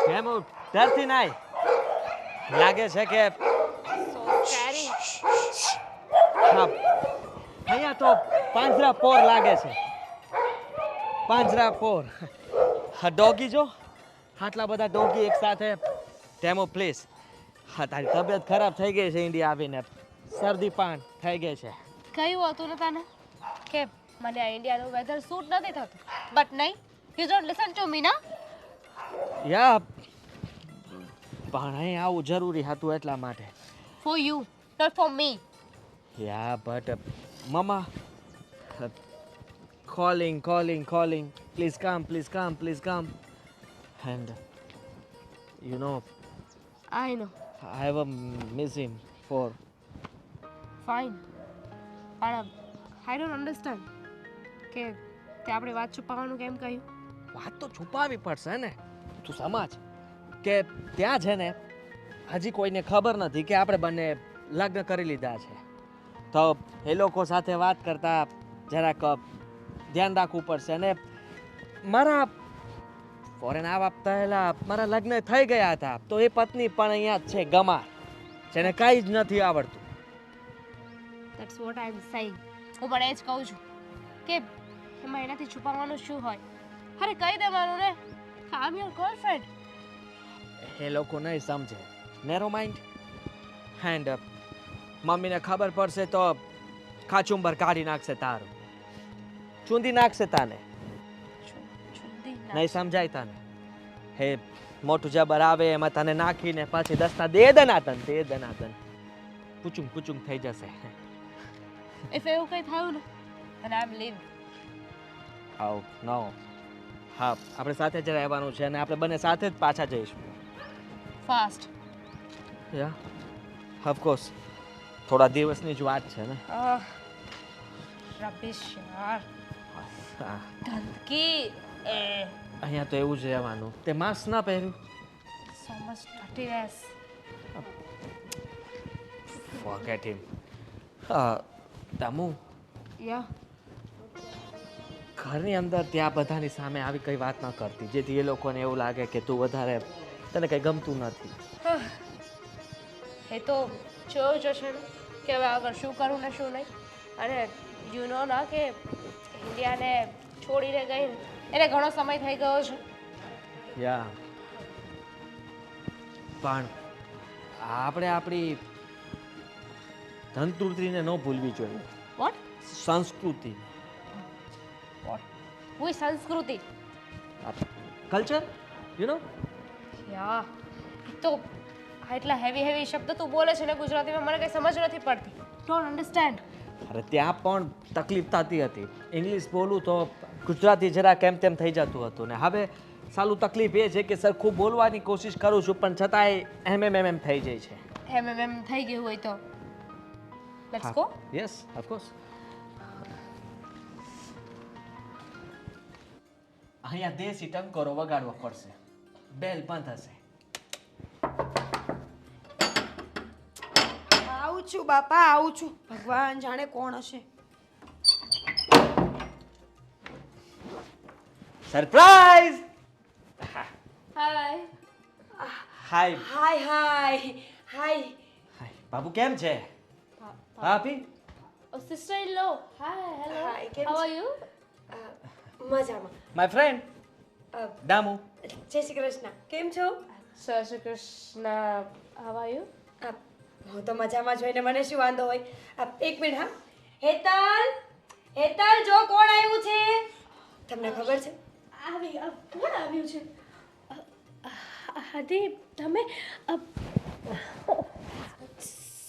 કેમ હું ડરતી નહીં? લાગે છે કે હા, અહીંયા તો પાંજરાપોર લાગે છે. પાંજરાપોર. હા, ડોગી જો, આટલા બધા ડોગી એક સાથે. ટેમો પ્લીઝ. હા, તારી તબિયત ખરાબ થઈ ગઈ છે ઇન્ડિયા આવીને. શરદી પણ થઈ ગઈ છે. કયું હતું ને તને કે મને આ ઇન્ડિયાનું વેધર સૂટ નથી થતું, બટ નહીં, you don't listen to me ના. યા પણ અહીં આવું જરૂરી હતું એટલા માટે. For you, not for me. Yeah, but Mama, calling. Please come. And you know, I know, I have miss him for. Fine, પણ આઈ ડોન્ટ અન્ડરસ્ટેન્ડ કે તે આપણે વાત છુપાવવાનું કેમ કહ્યું. વાત તો છુપાવી પડશે ને. તું સમજ કે ત્યાં છે ને હજી કોઈને ખબર નથી કે આપણે બંને લગ્ન કરી લીધા છે. તો એ લોકો સાથે વાત કરતા જરાક ધ્યાન રાખવું પડશે. અને મારા ફોરેન આવવા પહેલા મારા લગ્ન થઈ ગયા હતા, તો એ પત્ની પણ અહીંયા જ છે, ગમાર, જેને કાંઈ જ નથી આવડતું. That's what I am saying. હું પણ એ જ કહું છું કે એમાં એનાથી છુપાવવાનું શું હોય. અરે કહી દેવાનું ને, આઈ એમ યોર ગર્લફ્રેન્ડ. એ લોકો નહીં સમજે. Narrow mind. એન્ડ મમ્મીને ખબર પડશે તો કાચુંબર કાઢી નાખશે તારું, ચૂંદી નાખશે તને. નહીં સમજાય તને? હે મોટું જબર આવે એમાં તને નાખીને પછી દસના દે દનાતન પૂચુંગ થઈ જશે. ઇફ એવું કંઈ થયું ને, then I'm leaving. હાઉ નો. હા, આપણે સાથે જ રહેવાનું છે અને આપણે બંને સાથે જ પાછા જઈશું. Fast. યા ઓફકોર્સ. થોડા દિવસની જ વાત છે ને. રબીશ યાર. હા, ગંદકી. અહીંયા તો એવું જ રહેવાનું. તે માસ્ક ના પહેર્યું? So much dirtiness. Forget him. Tamu, Yeah. ઘરની અંદર ત્યાં બધાની સામે આવી કઈ વાત ન કરતી, જેથી એ લોકોને એવું લાગે કે તું વધારે, તને કઈ ગમતું નથી. એ તો જોયું જશે ને કે હવે આગળ શું કરું ને શું નહીં. અને યુ નો ના કે ઇન્ડિયાને છોડીને ગઈ એને ઘણો સમય થઈ ગયો છે. યા પણ આપણે આપણી ધનતુર્તીને ન ભૂલવી જોઈએ. વોટ? સંસ્કૃતિ, હું સંસ્કૃતિ. Culture, you know. યા તો એટલા હેવી શબ્દ તું બોલે છે ને ગુજરાતીમાં, મને કંઈ સમજ નથી પડતી. Don't understand. અરે ત્યાં પણ તકલીફ થતી હતી. ઇંગ્લિશ બોલું તો ગુજરાતી જરા કેમ તેમ થઈ જતું હતું. ને હવે સાલું તકલીફ એ છે કે સરખું બોલવાની કોશિશ કરું છું પણ છતાંય એમ થઈ જાય છે. એમ થઈ ગયું હોય તો લેટ્સ ગો. Yes, of course. અહીંયા દેશી ટંકોરો વગાડવો પડશે. બેલ બંધ હશે. આવું છું બાપા, આવું છું. ભગવાન જાણે કોણ હશે. સરપ્રાઈઝ! હાય. હાય હાય. હાય. બાબુ કેમ છે? ભાભી? Sister in law. Hi, hello. Hi, કેમ હાઉ છે? Are you? મજામાં. My friend Damu. જય શ્રી કૃષ્ણ. કેમ છો? જય Shri Krishna. How are you? હું તો મજામાં જોઈને મને શું વાંધો હોય. એક મિનિટ હા. હેતલ જો કોણ આવ્યું છે. તમને ખબર છે? કોણ આવ્યું છે? આદિ તમે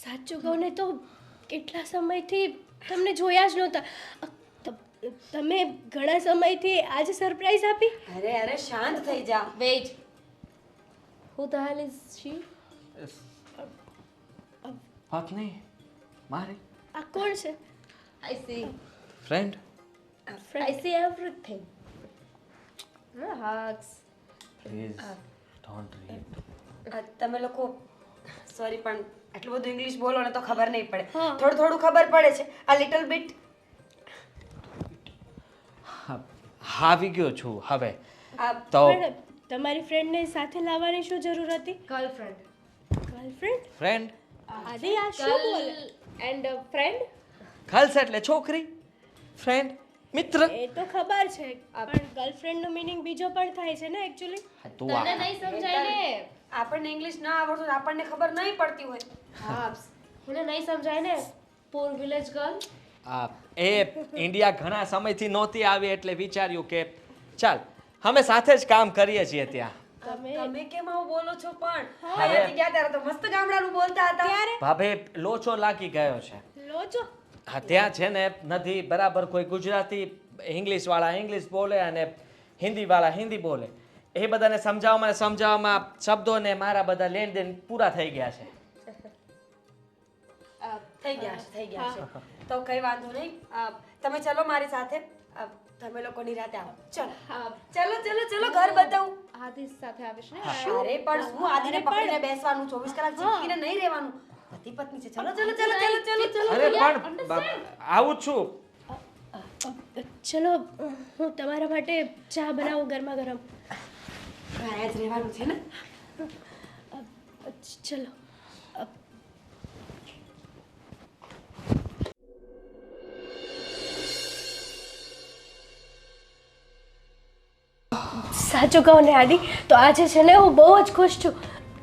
સાચું કહો ને તો કેટલા સમયથી તમને જોયા જ નહોતા. તમે ઘણા સમયથી આજે સરપ્રાઈઝ આપી. અરે શાંત થઈ જા. Wait, who the hell is she? પત્ની મારી. આ કોણ છે? I see friend. I see everything. Hugs. Please don't read. તમે લોકો સોરી પણ આટલું બધું ઇંગ્લિશ બોલો ને તો ખબર નહીં પડે. હા. થોડું ખબર પડે છે. આ લિટલ બીટ. આવી ગયો છું હવે. આ તો મેડમ, તમારી ફ્રેન્ડને સાથે લાવવાની શું જરૂર હતી? Girlfriend girlfriend? ફ્રેન્ડ આદિ આ શું બોલે? And friend. ગર્લ્સ એટલે છોકરી, ફ્રેન્ડ મિત્ર. એ તો ખબર છે પણ ગર્લફ્રેન્ડનો મીનિંગ બીજો પણ થાય છે ને એકચ્યુઅલી. તું તને નહીં સમજાય ને. આપણને ઇંગ્લિશ ના આવડતું તો આપણને ખબર નહીં પડતી હોય. હા, એને નહીં સમજાય ને. પૂર વિલેજ ગર્લ. એ ઇન્ડિયા ઘણા સમયથી નહોતી આવી એટલે વિચાર્યું કે ચાલ અમે સાથે જ કામ કરીએ છીએ ત્યાં. તમે કેમ આવું બોલો છો પણ? અહીંયાથી ગયા ત્યારે તો મસ્ત ગામડાનું બોલતા હતા. ભાભે લોચો લાગી ગયો છે. લોચો? હા, ત્યાં છે ને નથી બરાબર કોઈ ગુજરાતી ઇંગ્લિશ વાળા ઇંગ્લિશ બોલે અને હિન્દી વાળા હિન્દી બોલે. એ બધાને સમજાવવામાં શબ્દોને મારા બધા લેણદેણ પૂરા થઈ ગયા છે. થઈ ગયા છે. તો કઈ વાંધો નહીં. તમે ચલો મારી સાથે. તમે લોકો નિરાતે આવો. ચલો ચલો ચલો ચલો ઘર બતાવું. આદિ સાથે આવીશ ને. અરે પણ હું આદિને પકડીને બેસવાનું 24 કલાક ચીપકીને નહીં રહેવાનું. પતિ પત્ની છે. ચલો ચલો ચલો ચલો ચલો ચલો. અરે પણ આવું જ છું. ચલો હું તમારા માટે ચા બનાવું ગરમા ગરમ. ઘરે જ રહેવાનું છે ને. ચલો. સાચું કહું ને આદિ તો આજે છે ને હું બહુ જ ખુશ છું.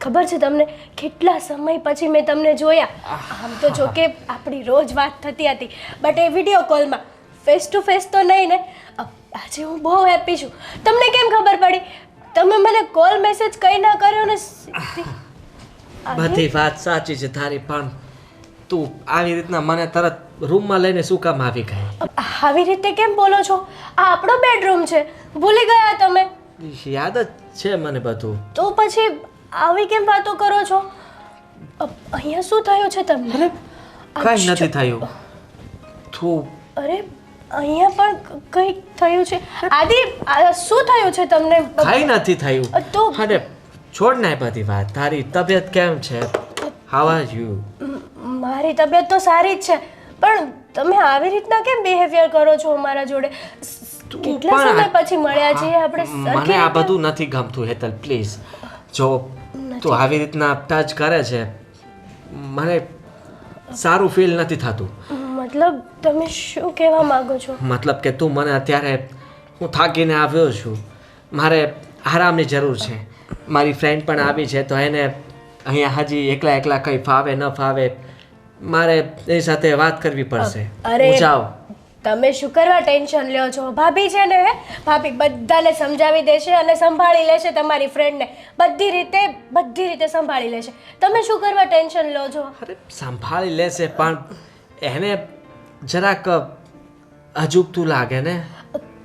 ખબર છે તમને કેટલા સમય પછી મેં તમને જોયા. આમ તો જો કે આપણી રોજ વાત થતી હતી બટ એ વિડીયો કોલમાં ફેસ ટુ ફેસ તો નહીં ને. આજે હું બહુ હેપી છું. તમને કેમ ખબર પડી? તમે મને કોલ મેસેજ કંઈ ના કર્યો ને સીધી. બધી વાત સાચી છે તારી પણ તું આવી રીતના મને તરત રૂમમાં લઈને શું કામ આવી ગઈ? આવી રીતે કેમ બોલો છો? આ આપણો બેડરૂમ છે. ભૂલી ગયા તમે? યાદ જ છે મને બધું. તો પછી આવી કેમ વાતો કરો છો? અહીંયા શું થયું છે તમને? કઈ નથી થયું. તું અરે અહીંયા પણ કંઈક થયું છે. આદિ શું થયું છે તમને? કઈ નથી થયું. તો અરે છોડ ને બધી વાત. તારી તબિયત કેમ છે? How are you? મારી તબિયત તો સારી જ છે પણ તમે આવી રીતના કેમ બિહેવિયર કરો છો મારા જોડે? કેટલા સમય પછી મળ્યા છીએ આપણે. મને આ બધું નથી ગમતું હેતલ પ્લીઝ. જો તું આવી રીતના ટચ કરે છે મને સારું ફીલ નથી થતું. મતલબ તમે શું કહેવા માંગો છો? મતલબ કે તું મને અત્યારે હું થાકીને આવ્યો છું. મારે આરામની જરૂર છે. મારી ફ્રેન્ડ પણ આવી છે તો એને અહીંયા હજી એકલા કંઈ ફાવે ન ફાવે મારે એની સાથે વાત કરવી પડશે. અરે જાઓ. તમે શું કરવા ટેન્શન લ્યો છો? ભાભી છે ને ભાભી બધાને સમજાવી દેશે અને સંભાળી લેશે તમારી ફ્રેન્ડને. બધી રીતે સંભાળી લેશે. તમે શું કરવા ટેન્શન લો છો? અરે સંભાળી લેશે પણ એને જરાક અજુગતું લાગે ને.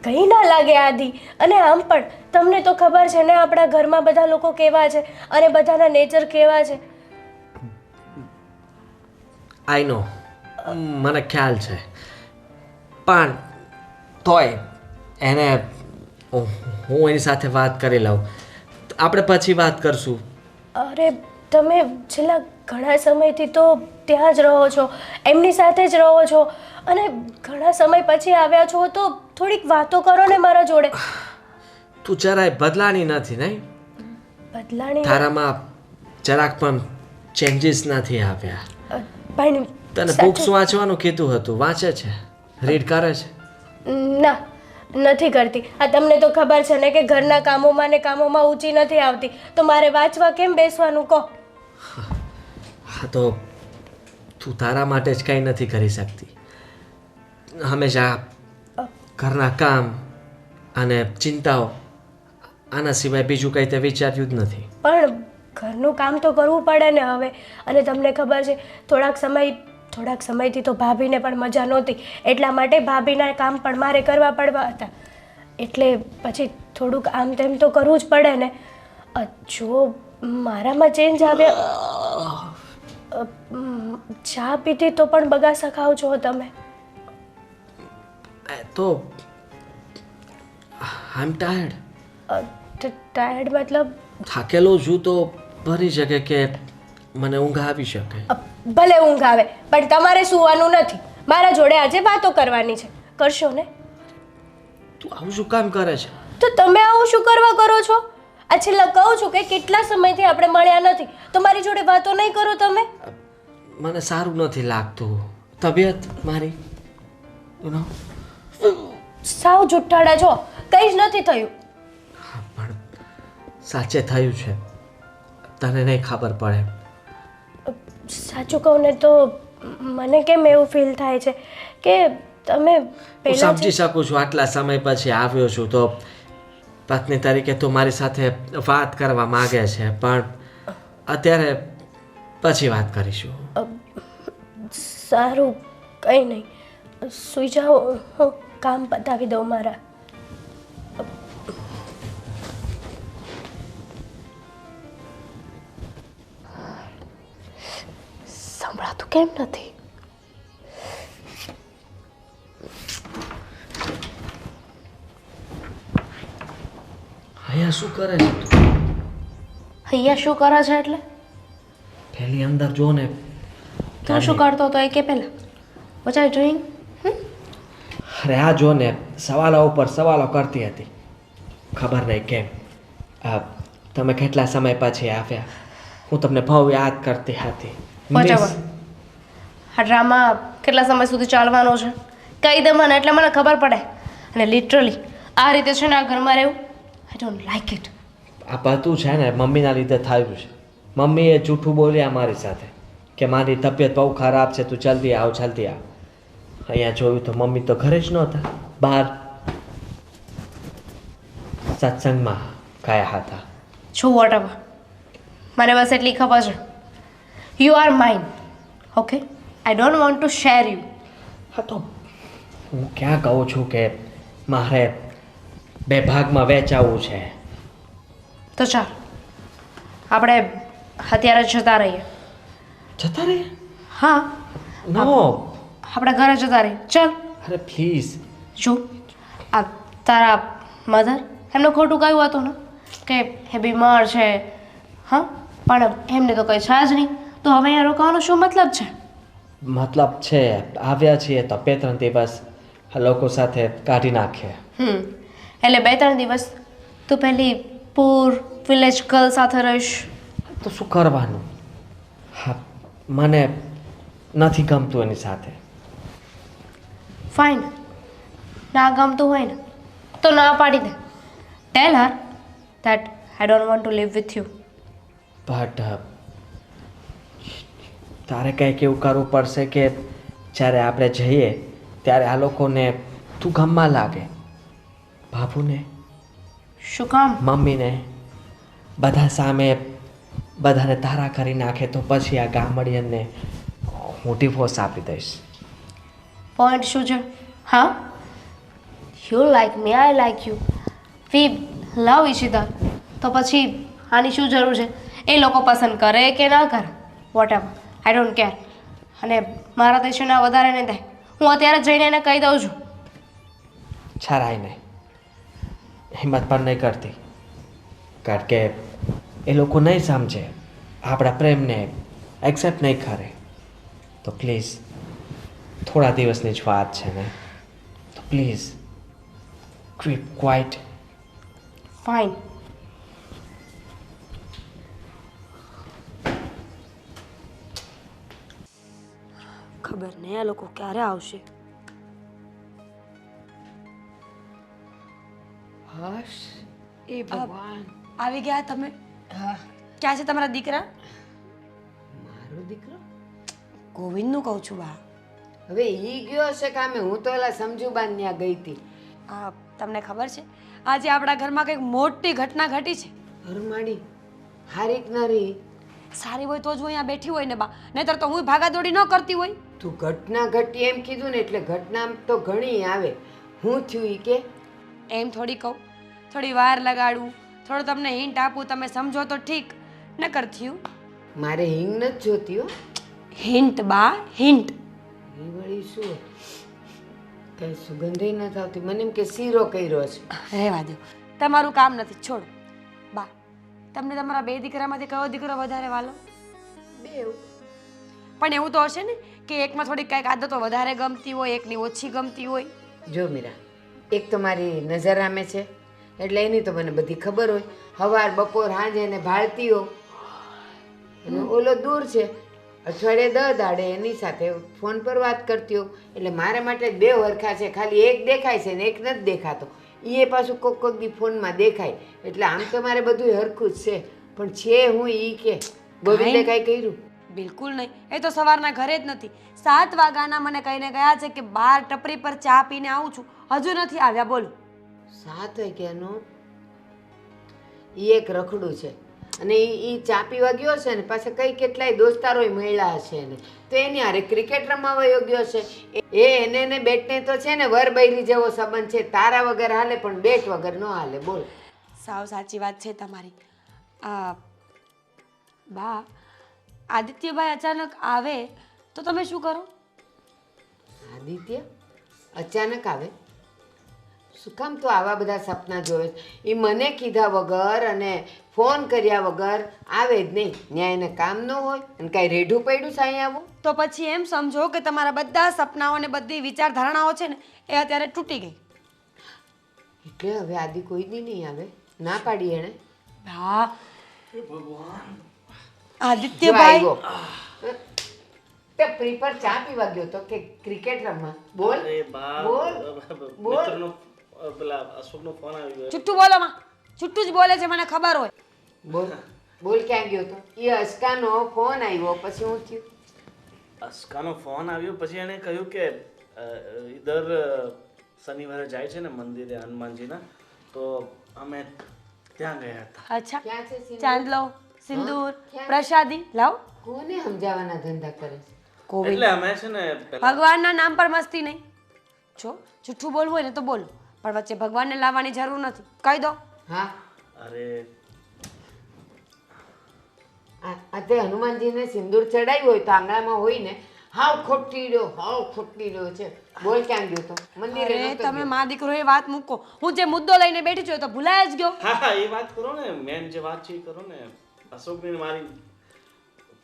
કંઈ ના લાગે આદિ. અને આમ પણ તમને તો ખબર છે ને આપણા ઘરમાં બધા લોકો કેવા છે અને બધાના નેચર કેવા છે. આઈ નો મને ખ્યાલ છે પણ તોય એને હું એની સાથે વાત કરી લઉં. આપણે પછી વાત કરશું. અરે તમે છેલ્લા ઘણા સમયથી તો ત્યાં જ રહો છો, એમની સાથે જ રહો છો અને ઘણા સમય પછી આવ્યા છો તો થોડીક વાતો કરો ને મારા જોડે. તું જરાય બદલાણી નથી નહીં? બદલાણી તારામાં જરાક પણ ચેન્જીસ નથી આવ્યા. પણ તને બુક્સ વાંચવાનું કીધું હતું, વાંચે છે? રીડ કરે છે? ના નથી કરતી. આ તમને તો ખબર છે ને કે ઘરના કામોમાં ને કામોમાં ઊંચી નથી આવતી તો મારે વાંચવા કેમ બેસવાનું કહો? હા તો તું તારા માટે જ કંઈ નથી કરી શકતી. હંમેશા ઘરના કામ અને ચિંતાઓ, આના સિવાય બીજું કંઈ તે વિચાર્યું જ નથી. પણ ઘરનું કામ તો કરવું પડે ને હવે. અને તમને ખબર છે થોડાક સમયથી તો ભાભીને પણ મજા નહોતી એટલા માટે ભાભીના કામ પણ મારે કરવા પડવા હતા. એટલે પછી થોડુંક આમ તેમ તો કરવું જ પડે ને. જો મારામાં ચેન્જ આવ્યા. ચા પીધી તો પણ બગાસા ખાવ છો તમે. તો આઈ એમ ટાયર્ડ. ટાયર્ડ મતલબ? થાકેલો છું તો ભરી શકે કે મને ઊંઘ આવી શકે. ભલે ઊંઘ આવે પણ તમારે સૂવાનું નથી. મારા જોડે આજે વાતો કરવાની છે. કરશો ને? તું આવું શું કામ કરે છે? તો તમે આવું શું કરવા કરો છો? આ છેલ્લા કહું છું કે કેટલા સમયથી આપણે મળ્યા નથી તો મારી જોડે વાતો નહીં કરો તમે. મને સારું નથી લાગતું, તબિયત મારી સાવ જુઠ્ઠાડા છો, કંઈ જ નથી થયું. પણ સાચે થયું છે, તને નહીં ખબર પડે. સાચું કહું ને તો મને કેમ એવું ફીલ થાય છે કે તમે હું પહેલા સમજી શકું છું, આટલા સમય પછી આવ્યો છું તો પત્ની તરીકે તું મારી સાથે વાત કરવા માંગે છે, પણ અત્યારે પછી વાત કરીશું. સારું, કંઈ નહીં, સૂઈ જાઓ, હું કામ પતાવી દઉં મારા. સંભળાતું કેમ નથી? અહીંયા શું કરે છે તું? અહીંયા શું કરે છે એટલે? પેલી અંદર જો ને. તું શું કરતો હતો એ કે પહેલા? What are doing? અરે આ જો ને, સવાલો ઉપર સવાલો કરતી હતી, ખબર નહીં કેમ. તમે કેટલા સમય પછી આવ્યા, હું તમને બહુ યાદ કરતી હતી. બચાવો, આ ડ્રામા કેટલા સમય સુધી ચાલવાનો છે કહી દે મને, એટલે મને ખબર પડે. અને લિટરલી આ રીતે છે ને આ ઘરમાં રહેવું, આઈ ડોન્ટ લાઈક ઇટ. આ બધું છે ને મમ્મીના લીધે થયું છે. મમ્મીએ જૂઠું બોલ્યા મારી સાથે કે મારી તબિયત બહુ ખરાબ છે, તું જલ્દી આવ જલ્દી આવ. અહીંયા જોયું તો મમ્મી તો ઘરે જ નહોતા, બહાર સત્સંગમાં ગયા હતા. છો વોટ એવર, મને બસ એટલી ખબર છે, you are mine, okay? I don't want two share you. હા તો હું ક્યાં કહું છું કે મારે બે ભાગમાં વહેંચાવું છે. તો ચાલ આપણે અત્યારે જતા રહીએ. જતા રે? હા, નો. આપણે ઘરે જતા રહીએ. ચાલ. અરે પ્લીઝ. જો આ તારા મધર, એમનું ખોટું કયું હતું ને કે એ બીમાર છે, હા, પણ એમને તો કંઈ છે જ નહીં, તો હવે અહીંયા રોકાવાનો શું મતલબ છે? મતલબ છે આવ્યા છીએ તો 2-3 દિવસ આ લોકો સાથે કાઢી નાખીએ. એટલે 2-3 દિવસ તું પહેલી પૂર વિલેજ ગર્લ સાથે રહીશ તો શું કરવાનું? હા, મને નથી ગમતું એની સાથે. ફાઇન, ના ગમતું હોય ને તો ના પાડી દે. Tell her that I don't want to leave with you. But તારે કંઈક એવું કરવું પડશે કે જ્યારે આપણે જઈએ ત્યારે આ લોકોને તું ગમવા લાગે. બાપુને, શું કામ? મમ્મીને, બધા સામે બધાને તારા કરી નાખે તો પછી આ ગામડિયનને હું ડિવોર્સ આપી દઈશ. પોઈન્ટ શું છે? હા, you like me, I like you, we love each other, તો પછી આની શું જરૂર છે? એ લોકો પસંદ કરે કે ના કરે, whatever, I don't care. અને મારા દેશે ના વધારે નહીં થાય, હું અત્યારે જઈને એને કહી દઉં છું. છરાય નહીં, હિંમત પણ નહીં કરતી, કારણ કે એ લોકો નહીં સમજે, આપણા પ્રેમને એક્સેપ્ટ નહીં કરે. તો પ્લીઝ, થોડા દિવસની જ વાત છે ને, તો પ્લીઝ કીપ ક્વાઇટ. ફાઇન. ખબર નહીં આ લોકો ક્યારે આવશે. હર્ષ, એ ભગવાન, આવી ગયા તમે? હા, ક્યાં છે તમારા દીકરા? મારો દીકરો ગોવિંદનું કહું છું બા. હવે ઈ ગયો હશે કામે, હું તો એલા સમજુબાન ત્યાં ગઈ હતી. તમને ખબર છે આજે આપણા ઘરમાં કંઈક મોટી ઘટના ઘટી છે. હરમાડી હારીક નરી, સારી હોય તો જ હું અહીંયા બેઠી હોય ને બા, નહીતર તો હું ભાગાદોડી ન કરતી હોય. તું ઘટના ઘટી એમ કીધું ને એટલે ઘટના તો ઘણી આવે. હું થયું ઈ કે? એમ થોડી કહું, થોડી વાર લગાડું, થોડું તમને હિન્ટ આપું, તમે સમજો તો ઠીક, નકર થયું. મારે હિંગ નથી જોતી હો. હિન્ટ બા, હિન્ટ. એ વળી શું કઈ સુગંધે નથી આવતી, મને એમ કે શીરો કર્યો છે. રહેવા દો, તમારું કામ નથી, છોડો. બા, તમને તમારા બે દીકરામાંથી કયો દીકરો વધારે વાલો? બેવ. પણ એવું તો હશે ને કે એકમાં થોડી કંઈક આદતો વધારે ગમતી હોય, એકની ઓછી ગમતી હોય. જો મીરા, એક તો મારી નજર આમે છે એટલે એની તો મને બધી ખબર હોય. સવાર બપોર સાંજે એને ભાળતી હો. અને ઓલો દૂર છે, અઠવાડિયે 10 દાડે એની સાથે ફોન પર વાત કરતી હો. એટલે મારા માટે બે હરખા છે, ખાલી એક દેખાય છે ને એક નથી દેખાતો. એ પાછું કોક દી ફોનમાં દેખાય. એટલે આમ તો મારે બધું હરખું જ છે, પણ છે હું ઈ કે ગોવિંદે કાંઈ કર્યું? બિલકુલ નહીં. એ તો સવારના ઘરે જ નથી. 7 વાગ્યાના મને કહીને ગયા છે કે બહાર ટપરી પર ચા પીને આવું છું, હજુ નથી આવ્યા. બોલો. 7 વાગ્યાનો ઈ એક રખડું છે. અને ઈ ચા પીવા ગયો છે ને પાછા કઈ કેટલાય દોસ્તારોય મળ્યા હશે એને, તો એની હારે ક્રિકેટ રમવા વયો ગયો છે. એને ને બેટને તો છે ને વર બૈરી જેવો સંબંધ છે. તારા વગર હાલે પણ બેટ વગર ન હાલે. બોલ. સાવ સાચી વાત છે તમારી. બા, આદિત્યભાઈ અચાનક આવે તો તમે શું કરો? આદિત્ય અચાનક આવે? શું કામ તો આવા બધા સપના જોવે છે? એ મને કીધા વગર અને ફોન કર્યા વગર આવે જ નહીં. ન્યાય એને કામ ન હોય અને કાંઈ રેઢું પડ્યું છે અહીં આવું? તો પછી એમ સમજો કે તમારા બધા સપનાઓ ને બધી વિચારધારણાઓ છે ને એ અત્યારે તૂટી ગઈ. એટલે હવે આદિ કોઈ દી નહીં આવે? ના પાડી એણે? હા, ભગવાન, આદિત્યભાઈ ટપરી પર ચા પીવા ગયો તો કે ક્રિકેટ રમવા? બોલ અરે બા, બોલ બોલ. મિત્રનો પેલા અશોકનો ફોન આવી ગયો. છૂટું બોલો માં, છૂટું જ બોલે છે, મને ખબર હોય. બોલ બોલ. ક્યાં ગયો તો? એ અસ્કાનો ફોન આવ્યો પછી હું થયું? અસ્કાનો ફોન આવ્યો પછી એણે કહ્યું કે દર શનિવારે જાય છે ને મંદિરે હનુમાનજીના, તો અમે ત્યાં ગયા હતા. અચ્છા, ક્યાં છે સિંધુ? ચાંદલો, સિંદૂર, ક્યાં? પ્રસાદી લાવ. કોને સમજાવવાના ધંધા કરે છે? કોવિડ. એટલે અમે છે ને પેલા ભગવાનના નામ પર મસ્તી નહીં. જો જૂઠું બોલવું હોય ને તો બોલો, પણ વચ્ચે ભગવાનને લાવવાની જરૂર નથી. કહી દો. હા, અરે આ તે હનુમાનજીને સિંદૂર ચડાવ્યું હોય તો આંગણામાં હોય ને, હાવ ખોટી રહ્યો છે. બોલ ક્યાં ગયો તો? મંદિરે અરે નહોતો તમે ગયો? મા દીકરો એ વાત મૂકો. હું જે મુદ્દો લઈને બેઠી છું એ તો ભૂલાય જ ગયો. હા હા, એ વાત કરો ને, મેન જે વાત છે એ કરો ને. અશોકને મારી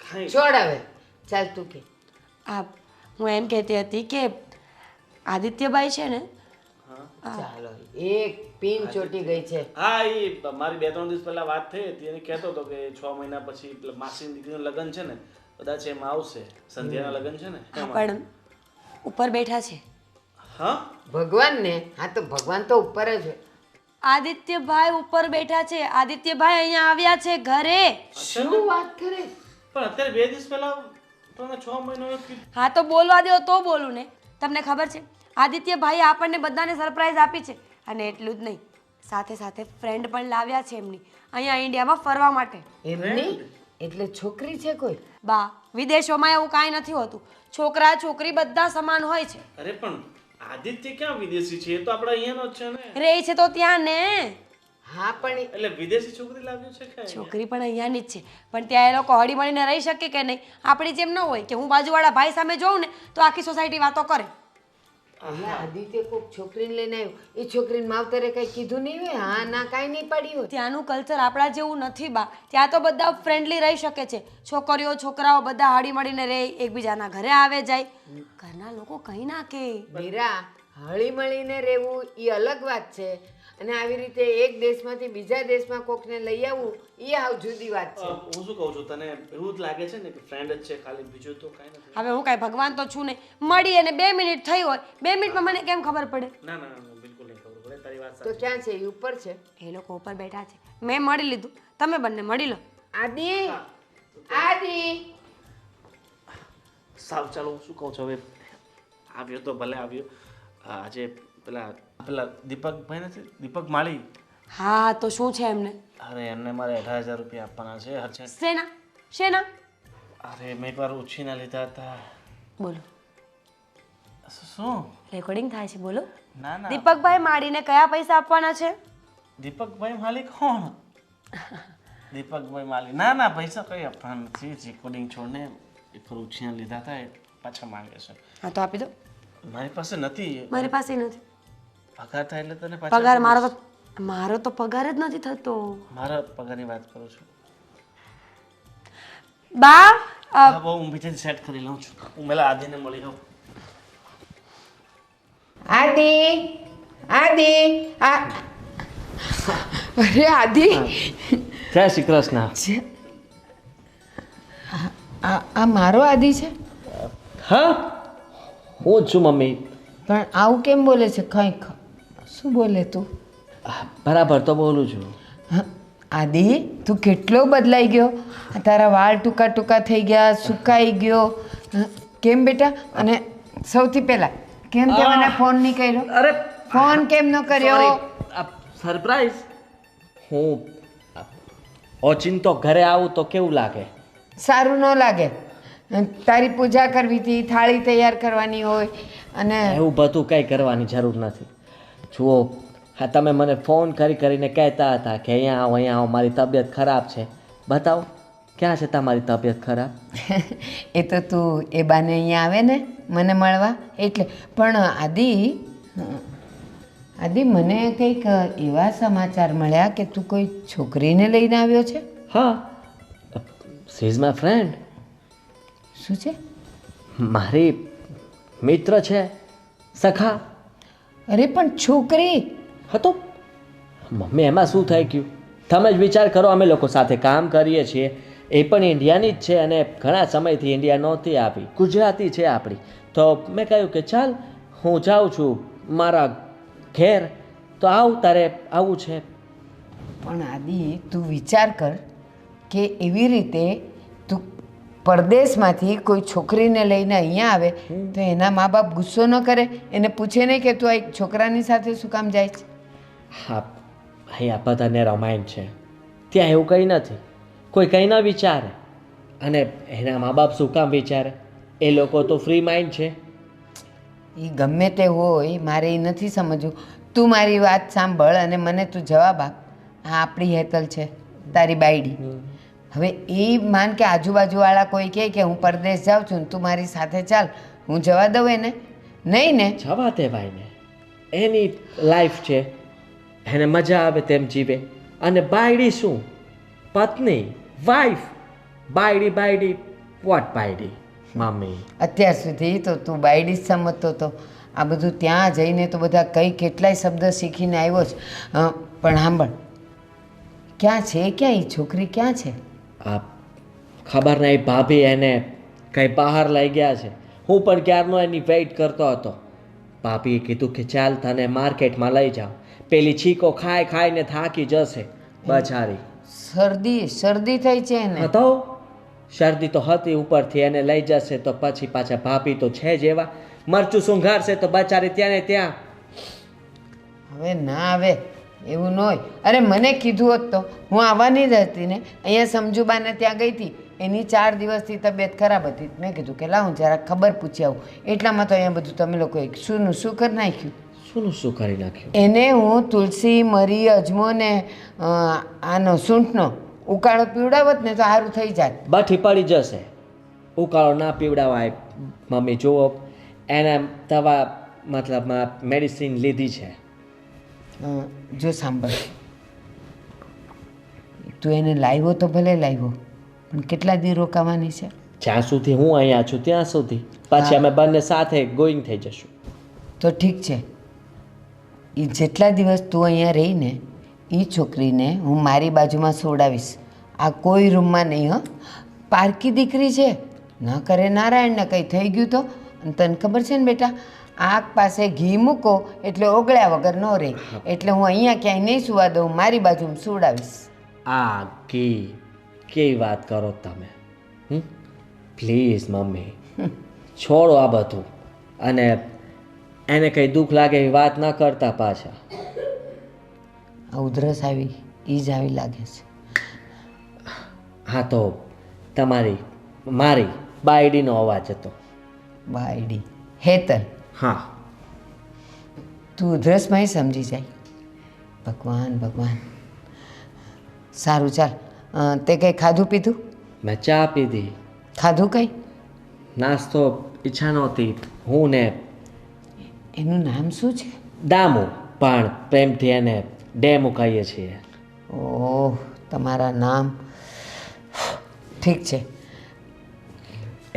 ખાઈ છોડ હવે. ચાલ તું કે. હું એમ કહેતી હતી કે આદિત્યભાઈ છે ને, ચાલો, એક પિન ચોટી ગઈ છે. હા, એ મારી 2-3 દિવસ પહેલા વાત થઈ હતી. એને કહેતો હતો કે 6 મહિના પછી પેલા માસીની દીકરીનું લગ્ન છે ને, કદાચ એમાં આવશે. સંધ્યાના લગ્ન છે ને એમાં. પણ ઉપર બેઠા છે હા, ભગવાન ને? હા તો ભગવાન તો ઉપર જ હોય. આદિત્યભાઈ ઉપર બેઠા છે. આદિત્યભાઈ અહીંયા આવ્યા છે ઘરે. શું વાત કરે? પણ અત્યારે 2 દિવસ પહેલા તમે 6 મહિનાનો કીધું. હા તો બોલવા દો તો બોલું ને. તમને ખબર છે આદિત્યભાઈ આપણને બધાને સરપ્રાઈઝ આપી છે. અને એટલું જ નહીં, સાથે સાથે ફ્રેન્ડ પણ લાવ્યા છે એમની અહીંયા ઇન્ડિયામાં ફરવા માટે. એમની એટલે છોકરી છે કોઈ? બા, વિદેશોમાં એવું કાંઈ નથી હોતું. છોકરા છોકરી બધા સમાન હોય છે. અરે પણ આદિત્ય ક્યાં વિદેશી છે? એ તો આપણે અહીંયાનો જ છે ને. રહે છે તો ત્યાં ને. હા પણ એટલે વિદેશી છોકરી લાવ્યો છે કે છોકરી પણ અહીંયાની જ છે, પણ ત્યાં એ લોકો હળી મળીને રહી શકે કે નહીં? આપણી જેમ ન હોય કે હું બાજુવાળા ભાઈ સામે જોઉં ને તો આખી સોસાયટી વાતો કરે. અહીંયા આદિત્ય કોક છોકરીને લઈને આવ્યો. એ છોકરીને માવતરે કઈ કીધું નહીં હોય? હા ના કાંઈ નહીં પાડી હોય? ત્યાંનું કલ્ચર આપણા જેવું નથી બા. ત્યાં તો બધા ફ્રેન્ડલી રહી શકે છે. છોકરીઓ છોકરાઓ બધા હળી મળીને રહે, એકબીજાના ઘરે આવે જાય. ઘરના લોકો કંઈ ના કહે. મીરા, હળી મળીને રહેવું એ અલગ વાત છે, અને આવી રીતે એક દેશમાંથી બીજા દેશમાં કોકને લઈ આવવું એ હાવ જુદી વાત છે. હું શું કહું છું, તને એવું જ લાગે છે ને કે ફ્રેન્ડ જ છે ખાલી, બીજું તો કાંઈ નથી? હવે હું કાંઈ ભગવાન તો છું નહીં. મળી અને 2 મિનિટ થઈ હોય, 2 મિનિટમાં મને કેમ ખબર પડે? ના ના ના, બિલકુલ નહીં ખબર પડે. તારી વાત તો ક્યાં છે? એ ઉપર છે? એ લોકો ઉપર બેઠા છે. મેં મળી લીધું, તમે બંને મળી લો. આદિ, આદિ. સાવ ચાલો, હું શું કહું છું, હવે આવ્યો તો ભલે આવ્યો. આજે પેલા દીપકભાઈ નથી, દીપક માળી. હા તો શું છે એમને? અરે એમને મારે 18,000 રૂપિયા આપવાના છે. હર્ષદ, શેના શેના? અરે મેં એકવાર ઉછીના લીધા હતા. બોલો. શું? રેકોર્ડિંગ થાય છે, બોલો. ના ના, દીપકભાઈ માડીને કયા પૈસા આપવાના છે? દીપકભાઈ માલી કોણ? દીપકભાઈ માલી? ના ના, પૈસા કઈ આપવાના નથી. રેકોર્ડિંગ છોડને એકવાર ઉછીના લીધા હતા, એ પાછા માંગે છે. હા તો આપી દો. મારી પાસે નથી. મારી પાસે નથી. પગાર થાય એટલે તને પાછા પગાર મારો તો પગાર જ નથી થતો. મારા પગારની વાત કરું છું. બા, હા બહુ હું બીજાથી સેટ કરી લઉં છું. હું પેલા આદિને મળી લઉં. આદિ, આદિ, આ અરે આદિ જય શ્રી કૃષ્ણ. આ મારો આદિ છે? હા, હું જ છું મમ્મી. પણ આવું કેમ બોલે છે? કંઈક શું બોલે તું? બરાબર તો બોલું છું. હા, આદિ તું કેટલો બદલાઈ ગયો. આ તારા વાળ ટૂંકા ટૂંકા થઈ ગયા, સુકાઈ ગયો. કેમ બેટા? અને સૌથી પહેલા કેમ તે મને ફોન નહીં કર્યો? અરે ફોન કેમ ન કર્યો? સરપ્રાઈઝ. હું ઓચિંતો ઘરે આવું તો કેવું લાગે? સારું ન લાગે. તારી પૂજા કરવી હતી, થાળી તૈયાર કરવાની હોય અને એવું બધું કંઈ કરવાની જરૂર નથી. જુઓ, હા, તમે મને ફોન કરીને કહેતા હતા કે અહીંયા આવો, મારી તબિયત ખરાબ છે. બતાવો, ક્યાં છે તમારી તબિયત ખરાબ? એ તો તું એ બાને અહીંયા આવે ને મને મળવા એટલે. પણ આદિ મને કંઈક એવા સમાચાર મળ્યા કે તું કોઈ છોકરીને લઈને આવ્યો છે. હા, સી ઇઝ માય ફ્રેન્ડ. શું છે? મારી મિત્ર છે, સખા. અરે પણ છોકરી હતો. મમ્મી, એમાં શું થઈ ગયું? તમે જ વિચાર કરો, અમે લોકો સાથે કામ કરીએ છીએ. એ પણ ઇન્ડિયાની જ છે અને ઘણા સમયથી ઇન્ડિયા નહોતી આવી. ગુજરાતી છે આપણી. તો મેં કહ્યું કે ચાલ, હું જાઉં છું મારા ઘેર, તો આવું તારે આવું છે. પણ આદિ તું વિચાર કર કે એવી રીતે તું પરદેશમાંથી કોઈ છોકરીને લઈને અહીંયા આવે તો એના મા બાપ ગુસ્સો ન કરે? એને પૂછે નહીં કે તું આ એક છોકરાની સાથે શું કામ જાય છે? હા, અહીંયા બધાને રમાયણ છે. ત્યાં એવું કંઈ નથી. કોઈ કંઈ ન વિચારે. અને એના મા બાપ શું કામ વિચારે? એ લોકો તો ફ્રી માઇન્ડ છે. એ ગમે તે હોય, મારે એ નથી સમજવું. તું મારી વાત સાંભળ અને મને તું જવાબ આપ. આ આપણી હેતલ છે, તારી બાયડી. હવે એ માન કે આજુબાજુવાળા કોઈ કહે કે હું પરદેશ જાઉં છું ને તું મારી સાથે ચાલ, હું જવા દઉં એને? નહીં ને? જવા દેવાય ને. એની લાઈફ છે, એને મજા આવે તેમ જીવે. અને બાયડી શું? પત્ની, વાઈફ. બાયડી વોટ બાયડી મમ્મી? અત્યાર સુધી તો તું બાયડી જ સમજતો હતો. આ બધું ત્યાં જઈને તો બધા કઈ કેટલાય શબ્દ શીખીને આવ્યો છે. પણ સાંભળ, ક્યાં છે? ક્યાં એ છોકરી ક્યાં છે? આ ખબર નહીં, ભાભી એને કંઈ બહાર લઈ ગયા છે. હું પણ ક્યારનો એની વેઇટ કરતો હતો. ભાભીએ કીધું કે ચાલ, તને માર્કેટમાં લઈ જાઓ. પેલી છીકો ખાઈને થાકી જશે બચારી. શરદી થઈ છે એને? તો શરદી તો હતી ઉપરથી. એને લઈ જશે તો પછી પાછા ભાભી તો છે જ એવા, મરચું સુંઘાડશે તો બચારી ત્યાં ને ત્યાં. હવે ના આવે એવું ન હોય. અરે મને કીધું હોત તો હું આવવાની જ હતી ને. અહીંયા સમજુબાને ત્યાં ગઈ હતી, એની 4 દિવસથી તબિયત ખરાબ હતી. મેં કીધું કે લાવ હું જરાક ખબર પૂછી આવું. એટલામાં તો અહીંયા બધું તમે લોકોએ શું કરી નાખ્યું. શું કરી નાખ્યું? એને હું તુલસી, મરી, અજમો ને આનો સૂંઠનો ઉકાળો પીવડાવત ને તો સારું થઈ જાય. બાઠી પડી જશે. ઉકાળો ના પીવડાવાય મમ્મી. જુઓ, એને દવા મતલબમાં મેડિસિન લીધી છે. જો સાંભળ, તું એને લાવ્યો તો ભલે લાવ્યો, પણ કેટલા દી રોકાવાની છે? જ્યાં સુધી હું અહીંયા છું ત્યાં સુધી. પછી અમે બંને સાથે ગોઈંગ થઈ જશું. તો ઠીક છે. એ જેટલા દિવસ તું અહીંયા રહીને એ છોકરીને હું મારી બાજુમાં સોડાવીશ. આ કોઈ રૂમમાં નહીં. પારકી દીકરી છે, ન કરે નારાયણને કંઈ થઈ ગયું તો. અને તને ખબર છે ને બેટા, આંખ પાસે ઘી મૂકો એટલે ઓગળ્યા વગર ન રહે. એટલે હું અહીંયા ક્યાંય નહીં સુવા દઉં, મારી બાજુમાં સુવડાવીશ. આ ઘી કેવી વાત કરો તમે? પ્લીઝ મમ્મી, છોડો આ બધું. અને એને કંઈ દુઃખ લાગે એવી વાત ન કરતા પાછા. આ ઉધરસ આવી એ જ આવી લાગે છે. હા, તો મારી બાયડીનો અવાજ હતો. બાયડી હેતલ? હા. તું ઉધરસમાં સમજી જાય. ભગવાન. સારું ચાલ, તે કંઈ ખાધું પીધું? મેં ચા પીધી. ખાધું કંઈ? નાસ્તો ઈચ્છા નહોતી. હું ને એનું નામ શું છે? દામુ, પણ પ્રેમથી એને ડેમુ કહીએ છીએ. ઓહ, તમારા નામ. ઠીક છે.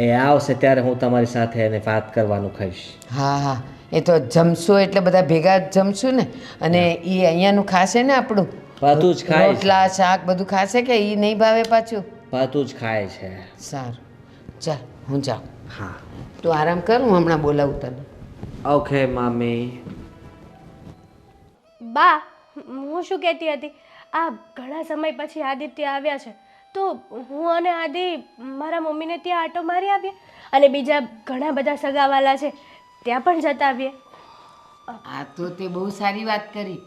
એ આવશે ત્યારે હું તમારી સાથે એને વાત કરવાનું કહીશ. હા હા એ તો જમશું એટલે બધા ભેગા જ જમશું ને. અને એ અહીંયાનું ખાશે ને આપણું બધું જ ખાય છે, રોટલા શાક બધું ખાશે કે એ નહીં ભાવે પાછું? બધું જ ખાય છે. સારું ચાલ હું જાઉં. હા તું આરામ કર, હું હમણાં બોલાવું તને. Okay mummy. બા, હું શું કહેતી હતી, આ ઘણા સમય પછી આદિત્ય આવ્યા છે તો હું અને આદિ મારા મમ્મીને ત્યાં આંટો મારી આવીએ અને બીજા ઘણા બધા સગાવાલા છે ત્યાં પણ જતા આવીએ. આ તો તે બહુ સારી વાત કરી.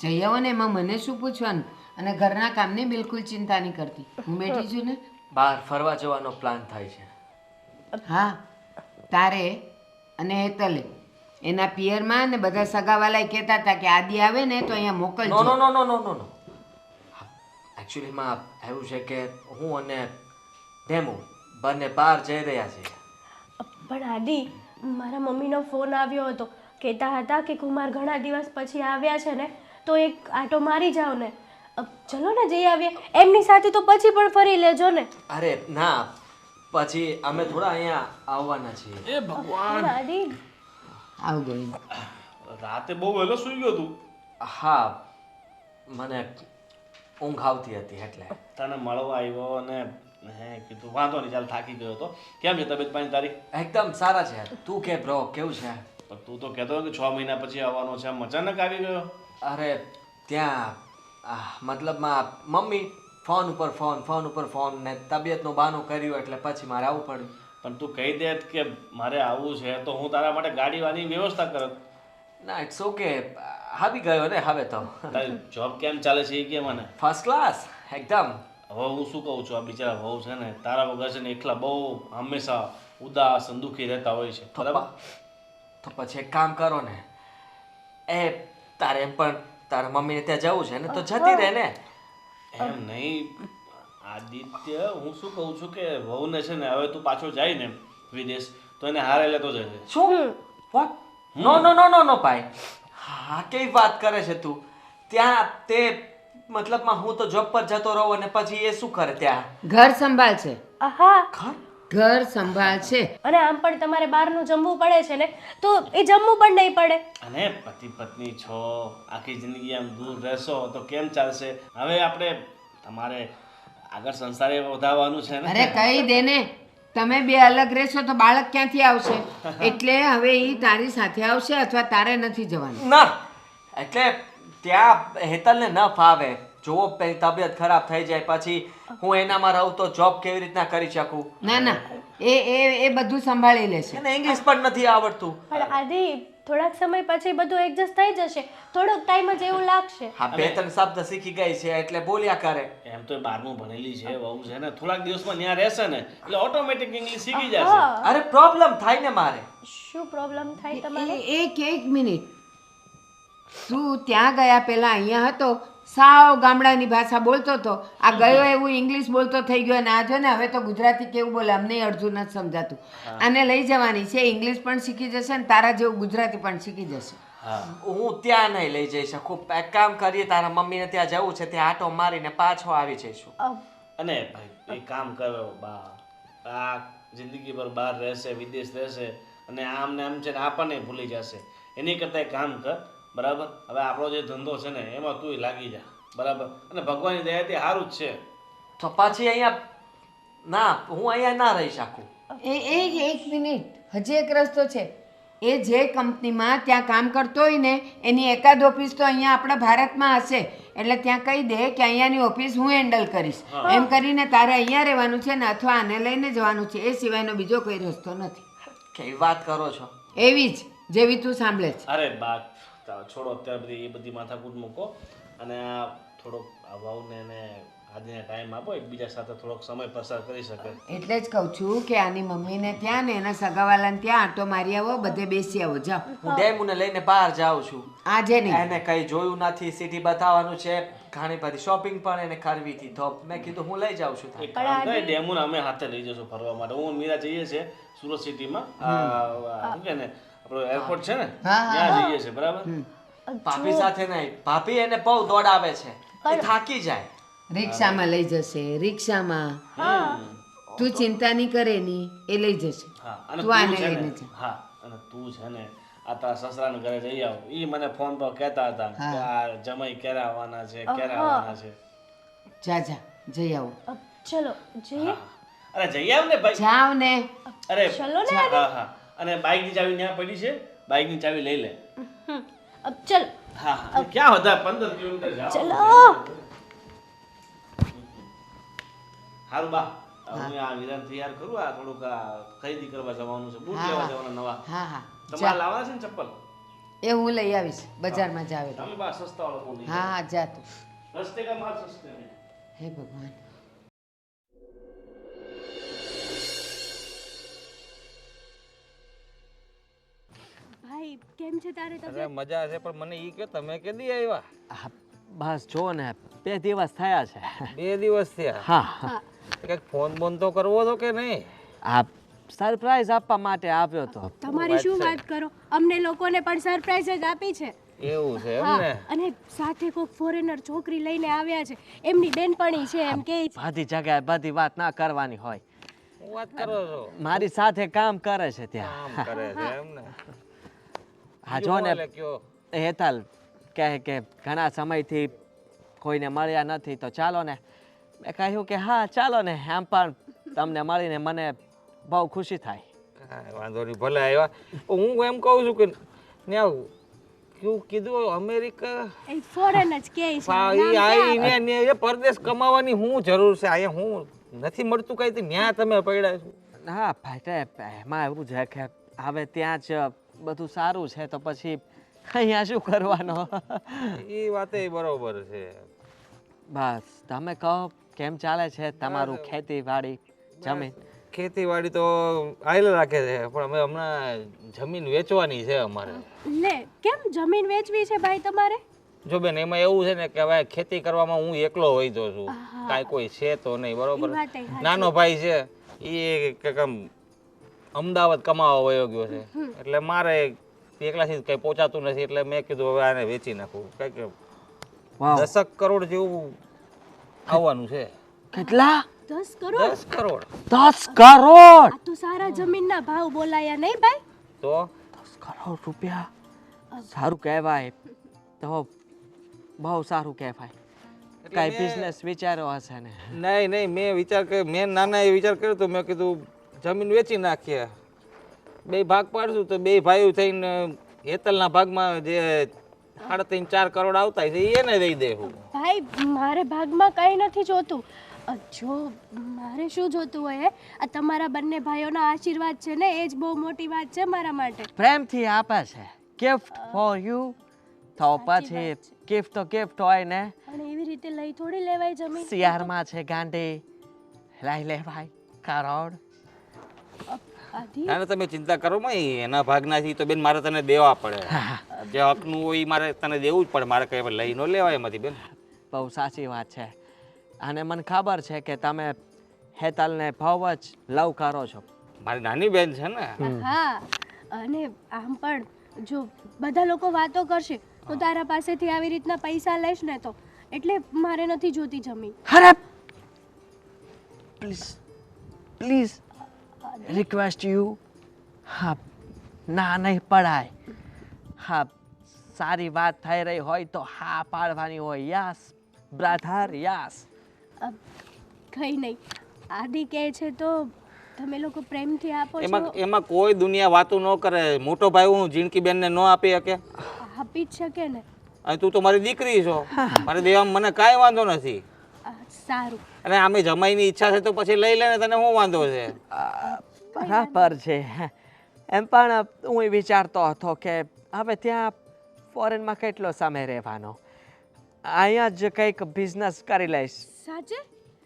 જઈ આવો ને, એમાં મને શું પૂછવાનું. અને ઘરના કામની બિલકુલ ચિંતા નહીં કરતી, હું બેઠી છું ને. બહાર ફરવા જવાનો પ્લાન થાય છે. હા, તારે અને હેતલે એના પિયરમાં ને બધા સગાવાલાએ કહેતા હતા કે આદિ આવે ને તો અહીંયા નો મોકલજો. નો નો નો નો નો નો એકચ્યુઅલીમાં એવું છે કે હું અને ડેમો બંને બહાર જઈ રહ્યા છીએ. પણ આદિ, મારા મમ્મીનો ફોન આવ્યો હતો, કહેતા હતા કે કુમાર ઘણા દિવસ પછી આવ્યા છે ને તો એક આંટો મારી જાઓ ને. ચલો ને જઈ આવીએ, એમની સાથે તો પછી પણ ફરી લેજો ને. અરે ના, પછી અમે થોડા અહીંયા આવવાના છીએ. એ ભગવાન, પણ આદિ, આવ ગઈ. રાતે બહુ વહેલો સૂઈ ગયો તું. હા, મને ઊંઘ આવતી હતી એટલે. તને મળવા આવ્યો અને હે કીધું વાંધો નહીં, ચાલ થાકી ગયો હતો. કેમ છે તબિયત પાણી તારી? એકદમ સારા છે. તું કે બ્રો, કેવું છે? પણ તું તો કહેતો કે 6 મહિના પછી આવવાનો છે, આમ અચાનક આવી ગયો. અરે ત્યાં મતલબમાં મમ્મી ફોન ઉપર ફોન ને તબિયતનું બહાનું કર્યું એટલે પછી મારે આવવું પડ્યું. પણ તું કહી દે કે મારે આવવું છે તો હું તારા માટે ગાડી વાળીની વ્યવસ્થા કરત. ના, ઇટ્સ ઓકે, આવી ગયો ને હવે તો. તારી જોબ કેમ ચાલે છે એ કે મને. ફર્સ્ટ ક્લાસ એકદમ. હવે હું શું કહું છું, આ બિચારા વહુ છે ને તારા વગર છે ને એકલા બહુ હંમેશા ઉદાસ અને દુઃખી રહેતા હોય છે, બરાબર? તો પછી એક કામ કરો ને, એ તારે એમ પણ તારા મમ્મીને ત્યાં જવું છે ને તો જતી રહે ને. એમ નહીં આદિત્ય, હું શું કહું છું કે વહુને છે ને હવે તું પાછો જાય ને વિદેશ તો એને હારે લેતો જશે. શું? વોટ? નો નો નો નો નો ભાઈ, હા કેવી વાત કરે છે તું? ત્યાં તે મતલબમાં હું તો જોબ પર જતો રહું અને પછી એ શું કરે ત્યાં? ઘર સંભાળ છે, હા, ઘર? ઘર સંભાળ છે. અને આમ પણ તમારે બહારનું જમવું પડે છે ને તો એ જમવું પણ નહીં પડે. અને પતિ પત્ની છો, આખી જિંદગી આમ દૂર રહેશો તો કેમ ચાલશે? હવે આપણે તમારે આગળ સંસારે વધારવાનું છે ને. અરે કહી દે ને, તમે બે અલગ રહેશો તો બાળક ક્યાંથી આવશે? એટલે હવે એ તારી સાથે આવશે અથવા તારે નથી જવાનું. ના, એટલે ત્યાં હેતલને ન ફાવે. જો પેલી તબિયત ખરાબ થઈ જાય પછી હું એનામાં રહું તો જોબ કેવી રીતના કરી શકું? ના ના, એ બધું સંભાળી લેશે. એને ઇંગ્લિશ પણ નથી આવડતું. પણ આદિ, થોડાક સમય પછી બધું એડજસ્ટ થઈ જશે, થોડોક ટાઈમ જ એવું લાગશે. હા, 2-3 શબ્દ શીખી ગઈ છે એટલે બોલ્યા કરે. એમ તો 12મું ભણેલી છે વહુ છે ને, થોડાક દિવસમાં ત્યાં રહેશે ને એટલે ઓટોમેટિક ઇંગ્લિશ શીખી જશે. અરે પ્રોબ્લેમ થાય ને મારે. શું પ્રોબ્લેમ થાય તમારે? એક મિનિટ, તું ત્યાં ગયા પહેલા અહીંયા હતો, સાવ ગામડાની ભાષા બોલતો હતો. આ ગયો એવું ઇંગ્લિશ બોલતો થઈ ગયો અને આ જો ને હવે તો ગુજરાતી કેવું બોલે, અમને અડધું નથી સમજાતું. આને લઈ જવાની છે, ઇંગ્લિશ પણ શીખી જશે ને તારા જેવું ગુજરાતી પણ શીખી જશે. હું ત્યાં નહીં લઈ જઈ શકું. એક કામ કરીએ, તારા મમ્મીને ત્યાં જવું છે, ત્યાં આટો મારીને પાછો આવી જઈશું. અને ભાઈ એક કામ કરો બા, આ જિંદગી ભર બહાર રહેશે, વિદેશ રહેશે અને આમ ને આમ છે ને આપણને ભૂલી જશે. એની કરતાં એક કામ કર, બરાબર? હવે આપણો જે ધંધો છે ને એમાં તું લાગી જા, બરાબર? અને ભગવાનની દયાથી સારું જ છે. તો પછી અહીંયા ના, હું અહીંયા ના રહી શકું. એક મિનિટ, હજી એક રસ્તો છે. એ જે કંપનીમાં ત્યાં કામ કરતો હોય ને એની એકાદ ઓફિસ તો અહીંયા આપણા ભારતમાં હશે, એટલે ત્યાં કહી દે કે અહીંયાની ઓફિસ હું હેન્ડલ કરીશ. એમ કરીને તારે અહીંયા રહેવાનું છે ને અથવા આને લઈને જવાનું છે, એ સિવાયનો બીજો કોઈ રસ્તો નથી. કેવી વાત કરો છો? એવી જ જેવી તું સાંભળે છે. અરે બા છોડો અત્યારે બધી એ બધી માથાકૂટ મૂકો અને આ થોડોક આ વહુને ને આજને ટાઈમ આપો, એકબીજા સાથે થોડોક સમય પસાર કરી શકે. એટલે જ કહું છું કે આની મમ્મીને ત્યાં ને એના સગાવાલાને ત્યાં આંટો મારી આવો, બધે બેસી આવો, જાઓ. હું ડેમુને લઈને બહાર જાઉં છું. આજે નહીં. એને કઈ જોયું નથી, સિટી બતાવવાનું છે, ઘણી બધી શોપિંગ પણ એને કરવી હતી તો મેં કીધું હું લઈ જાઉં છું. એક કામ કરે, ડેમોને અમે હાથે લઈ જશું ફરવા માટે. હું અને મીરા જઈએ છીએ સુરત સિટીમાં, શું કે ને આપણો એરપોર્ટ છે ને ત્યાં જઈએ છીએ, બરાબર? ભાભી સાથે નહીં, ભાભી એને બહુ દોડાવે છે, એ થાકી જાય. રિક્ષામાં લઈ જશે, રિક્ષામાં. તું ચિંતા નહીં કરે ની એ લઈ જશે હા અને તું આને તું છે લઈને ને જા. હા અને તું છે ને આ તારા સસરાને ઘરે જઈ આવ એ મને ફોન પર કહેતા હતા કે આ જમાઈ ક્યારે આવવાના છે ક્યારે આવવાના છે જા જા જઈ આવો ચલો જઈએ હા અરે જઈ આવ ને ભાઈ જાવ ને અરે ચલો ને હા હા અને બાઇકની ચાવી ત્યાં પડી છે બાઇકની ચાવી લઈ લે ચલો હા હા ક્યાં હતા 15 કિલોમીટર જાવ ચલો હારું બા હું આ વિરાન તૈયાર કરું આ થોડુંક આ ખરીદી કરવા જવાનું છે બૂટ લેવા જવાના નવા હા હા તમારે લાવવાના છે ને ચપ્પલ એ હું લઈ આવીશ બજારમાં જાવે તો તમે બા સસ્તા વાળો કોણ લઈ હા હા જા તું રસ્તે કા માલ સસ્તે में હે ભગવાન ભાઈ કેમ છે તારે અરે મજા છે પણ મને ઈ કે તમે કેદી આવ્યા હા, બસ જો ને 2 દિવસ થયા છે 2 દિવસ થયા હા કંઈક ફોન બોન તો કરવો તો કે નહીં આ સરપ્રાઈઝ આપવા માટે આવ્યો તો તમારી શું વાત કરો અમને લોકોને પણ સરપ્રાઈઝ જ આપી છે એવું છે એમ હા ને અને સાથે કોઈક ફોરેનર છોકરી લઈને આવ્યા છે એમની બેનપણી છે એમ કે છે બધી જગ્યાએ બધી વાત ના કરવાની હોય હું વાત કરો છો મારી સાથે કામ કરે છે ત્યાં કામ કરે છે એમ ને હા જો ને એટલે કયો હેતલ કહે કે ઘણા સમયથી કોઈને મળ્યા નથી તો ચાલો ને મેં કહ્યું કે હા ચાલો ને આમ પણ તમને મળીને મને બહુ ખુશી થાય કાંઈ વાંધો નહીં ભલે આવ્યા હું એમ કહું છું કે ત્યાં કયું કીધું અમેરિકા એ ફોરેન જ કે છે ઈ આઈ ને એ પરદેશ કમાવાની શું જરૂર છે અહીંયા હું નથી મળતું કઈ ત્યાં તમે પડ્યા છો હા ભાઈ એમાં એવું છે કે હવે ત્યાં જ બધું સારું છે તો પછી અહીંયા શું કરવાનો એ વાતે બરોબર છે બસ તમે કહો કેમ ચાલે છે તમારું ખેતીવાડી જમીન ખેતીવાડી તો આયલે રાખે છે પણ અમે હમણાં જમીન વેચવાની છે અમારે લે કેમ જમીન વેચવી છે ભાઈ તમારે જો બેન એમાં એવું છે ને કે હવે ખેતી કરવામાં હું એકલો હોઈતો છું કાંઈ કોઈ છે તો નહીં બરોબર ઈ વાતે સાચી. નાનો ભાઈ છે એ કંઈક આમ અમદાવાદ કમાવા વયો ગયો છે એટલે મારે એકલાથી કંઈ પહોંચાતું નથી એટલે મેં કીધું હવે આને વેચી નાખું કંઈક વાવ 10 કરોડ જેવું આવવાનું છે કેટલા 10 કરોડ 10 કરોડ 10 કરોડ આ તો સારા જમીનના ભાવ બોલાયા નહીં ભાઈ તો 10 કરોડ રૂપિયા સારું કહેવાય તો બહુ સારું કહેવાય કઈ બિઝનેસ વિચાર્યો હશે ને નહીં મેં નાના એ વિચાર કર્યો તો મેં કીધું જમીન વેચી નાખીએ 2 ભાગ પાડશું તો 2 ભાઈઓ થઈને હેતલના ભાગમાં જે 3.5-4 કરોડ આવતા છે એને દઈ દેવું ભાઈ મારે ભાગમાં કંઈ નથી જોતું જો મારે શું જોતું હોય આ તમારા બંને ભાઈઓના આશીર્વાદ છે ને એ જ બહુ મોટી વાત છે મારા માટે પ્રેમથી આપે છે ગિફ્ટ ફોર યુ તો પછી ગિફ્ટ તો ગિફ્ટ હોય ને અને એવી રીતે લઈ થોડી લેવાય જમીન શિયાળમાં છે ગાંડી લઈ લેવાય કરોડ આધી ના તમે ચિંતા કરો માં એના ભાગના છે ઈ તો બેન મારે તને દેવા પડે જે હકનું હોય ઈ મારે તને દેવું જ પડે મારે કઈ લઈ ન લેવાય એમાંથી બેન બહુ સાચી વાત છે અને મને ખબર છે કે તમે હેતલને બહુ જ લવ કરો છો મારી નાની બેન છે ને હા અને આમ પણ જો બધા લોકો વાતો કરશે તો તારા પાસેથી આવી રીતના પૈસા લઈશ ને તો એટલે મારે નથી જોતી જમીન અરે પ્લીઝ પ્લીઝ રિક્વેસ્ટ યુ હા ના નહીં પડાય હા સારી વાત થઈ રહી હોય તો હા પાડવાની હોય યસ બ્રધર યસ કંઈ નહીં આદિ કહે છે તો તમે લોકો પ્રેમથી આપો છો એમાં કોઈ દુનિયા વાતું ન કરે મોટો ભાઈ હું જીણકી બેનને ન આપી શકે આપી જ શકે ને અને તું તો મારી દીકરી છો મારે દેવામાં મને કાંઈ વાંધો નથી સારું અને આમે જમાઈની ઈચ્છા છે તો પછી લઈ લે ને તને શું વાંધો છે બરાબર છે એમ પણ હું વિચારતો હતો કે હવે ત્યાં ફોરેનમાં કેટલો સમય રહેવાનો અહીંયા જ કંઈક બિઝનેસ કરી લઈશ સાચે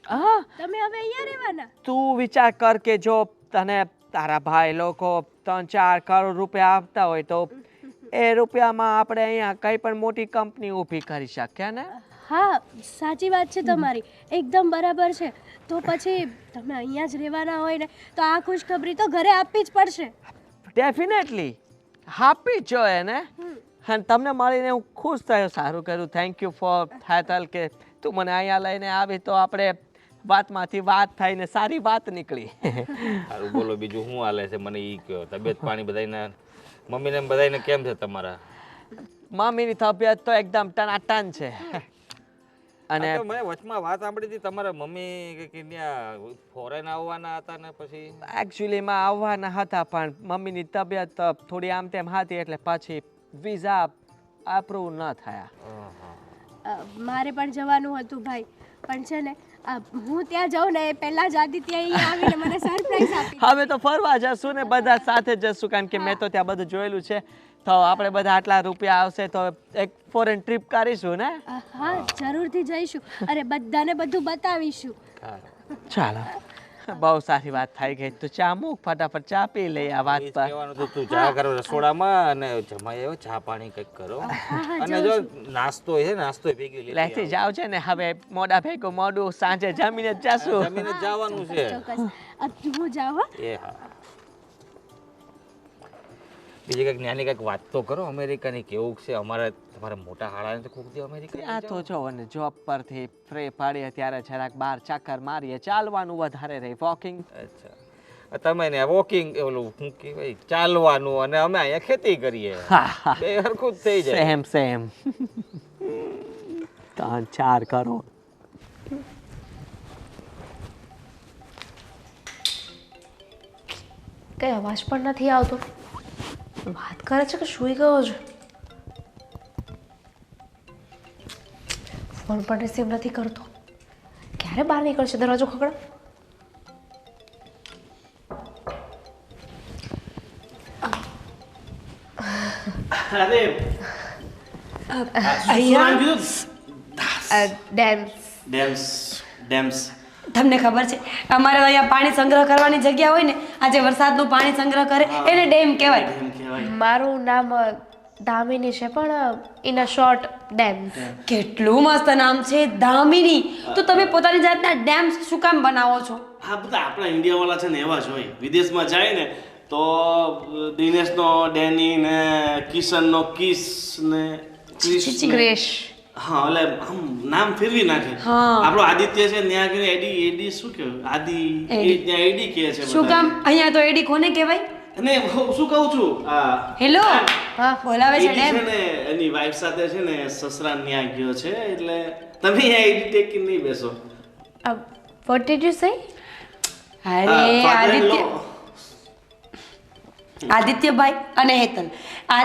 હા તમે હવે અહીંયા રહેવાના તું વિચાર કર કે જો તને તારા ભાઈ લોકો 3-4 કરોડ રૂપિયા આપતા હોય તો એ રૂપિયામાં આપણે અહીંયા કઈ પણ મોટી કંપની ઊભી કરી શકીએ ને હા સાચી વાત છે તમારી એકદમ બરાબર છે તો પછી તમે અહીંયા જ રહેવાના હોય ને તો આ ખુશખબરી તો ઘરે આપવી જ પડશે ડેફિનેટલી આપી જ જોઈએ ને અને તમને મળીને હું ખુશ થયો સારું કર્યું થેન્ક યુ ફોર હેતલ કે તું મને અહીંયા લઈને આવી તો આપણે વાતમાંથી વાત થાય ને સારી વાત નીકળી. સારું બોલો બીજું શું હાલે છે મને ઈ કહો. તબિયત પાણી બધાયના મમ્મીને બધાયને કેમ છે તમારા? મમ્મીની તબિયત તો એકદમ ટનાટન છે. અને આ તો મેં વચમાં વાત સાંભળી હતી તમારા મમ્મી કે ત્યાં ફોરેન આવવાના હતા ને પછી એકચ્યુઅલીમાં આવવાના હતા પણ મમ્મીની તબિયત થોડી આમ તેમ હતી એટલે પછી વિઝા અપ્રૂવ ન થયા. મારે પણ જવાનું હતું ભાઈ, પણ છે ને હું ત્યાં જાઉં ને એ પહેલાં જ આદિત્ય અહીંયા આવીને મને સરપ્રાઈઝ આપી. હવે તો ફરવા જશું ને બધા સાથે જશું કારણ કે મેં તો ત્યાં બધું જોયેલું છે. તો આપણે બધા આટલા રૂપિયા આવશે તો એક ફોરેન ટ્રીપ કરીશું ને. હા જરૂરથી જઈશું, અરે બધાને બધું બતાવીશું. ચાલો, બહુ સારી વાત થઈ ગઈ. તો ચા મૂક, ફટાફટ ચા પી લઈ આ વાત પર. કહેવાનું તો તું ચા કરો રસોડામાં અને જમાઈ આવ્યો ચા પાણી કંઈક કરો અને જો નાસ્તો છે નાસ્તો ભેગી લઈ લેતી જાવ છે ને હવે મોડા ભેગું મોડું સાંજે જમીને જ જશું. જમીને જ જવાનું છે. ચોક્કસ હું જાઉં. એ હા બીજી કંઈક નાની કંઈક વાત તો કરો અમેરિકાની કેવું છે અમારે તમારા મોટા હાળાને તો કોક દી અમેરિકા ત્યાં તો જો અને જોબ પરથી ફ્રી પાડીએ ત્યારે જરાક બહાર ચક્કર મારીએ, ચાલવાનું વધારે રહે, વોકિંગ. અચ્છા તમે ને વોકિંગ ઓલું શું કહેવાય ચાલવાનું અને અમે અહીંયા ખેતી કરીએ બે હરખું જ થઈ જાય. Same same 3-4 crore. કઈ અવાજ પણ નથી આવતો. વાત કરે છે કે સૂઈ ગયો છે? ફોન પણ રિસીવ નથી કરતો. ક્યારે બહાર નીકળશે? દરવાજો ખકડા. અરે ડેન્સ. ડેમ્સ ડેમ્સ તમને ખબર છે અમારે અહીંયા પાણી સંગ્રહ કરવાની જગ્યા હોય ને, આજે વરસાદનું પાણી સંગ્રહ કરે એને ડેમ કહેવાય. એમ કહેવાય. મારું નામ દામિની છે પણ ઇન અ શોર્ટ ડેમ્સ. કેટલું મસ્ત નામ છે, દામિની. તો તમે પોતાની જાતના ડેમ્સ શું કામ બનાવો છો? હા બધા આપણા ઇન્ડિયાવાળા છે ને એવા જ હોય. વિદેશમાં જાય ને તો દિનેશનો ડેની ને કિશનનો કિસ ને ક્રેશ. હા એટલે આમ નામ ફેરવી નાખે. આપણો આદિત્ય છે ત્યાં આગળ એડી એડી શું કહેવાય આદિ એ ત્યાં એડી કહે છે શું કામ? અહીંયા તો એડી કોને કહેવાય? અને હું શું કહું છું આ હેલો, બોલાવે છે એડી ડેમ. છે ને એની વાઈફ સાથે છે ને સસરા ન્યા ગયો છે એટલે તમે અહીંયા એડી ટેકીને નહીં બેસો. What did you say? અરે આદિત્યભાઈ અને હેતલ, આ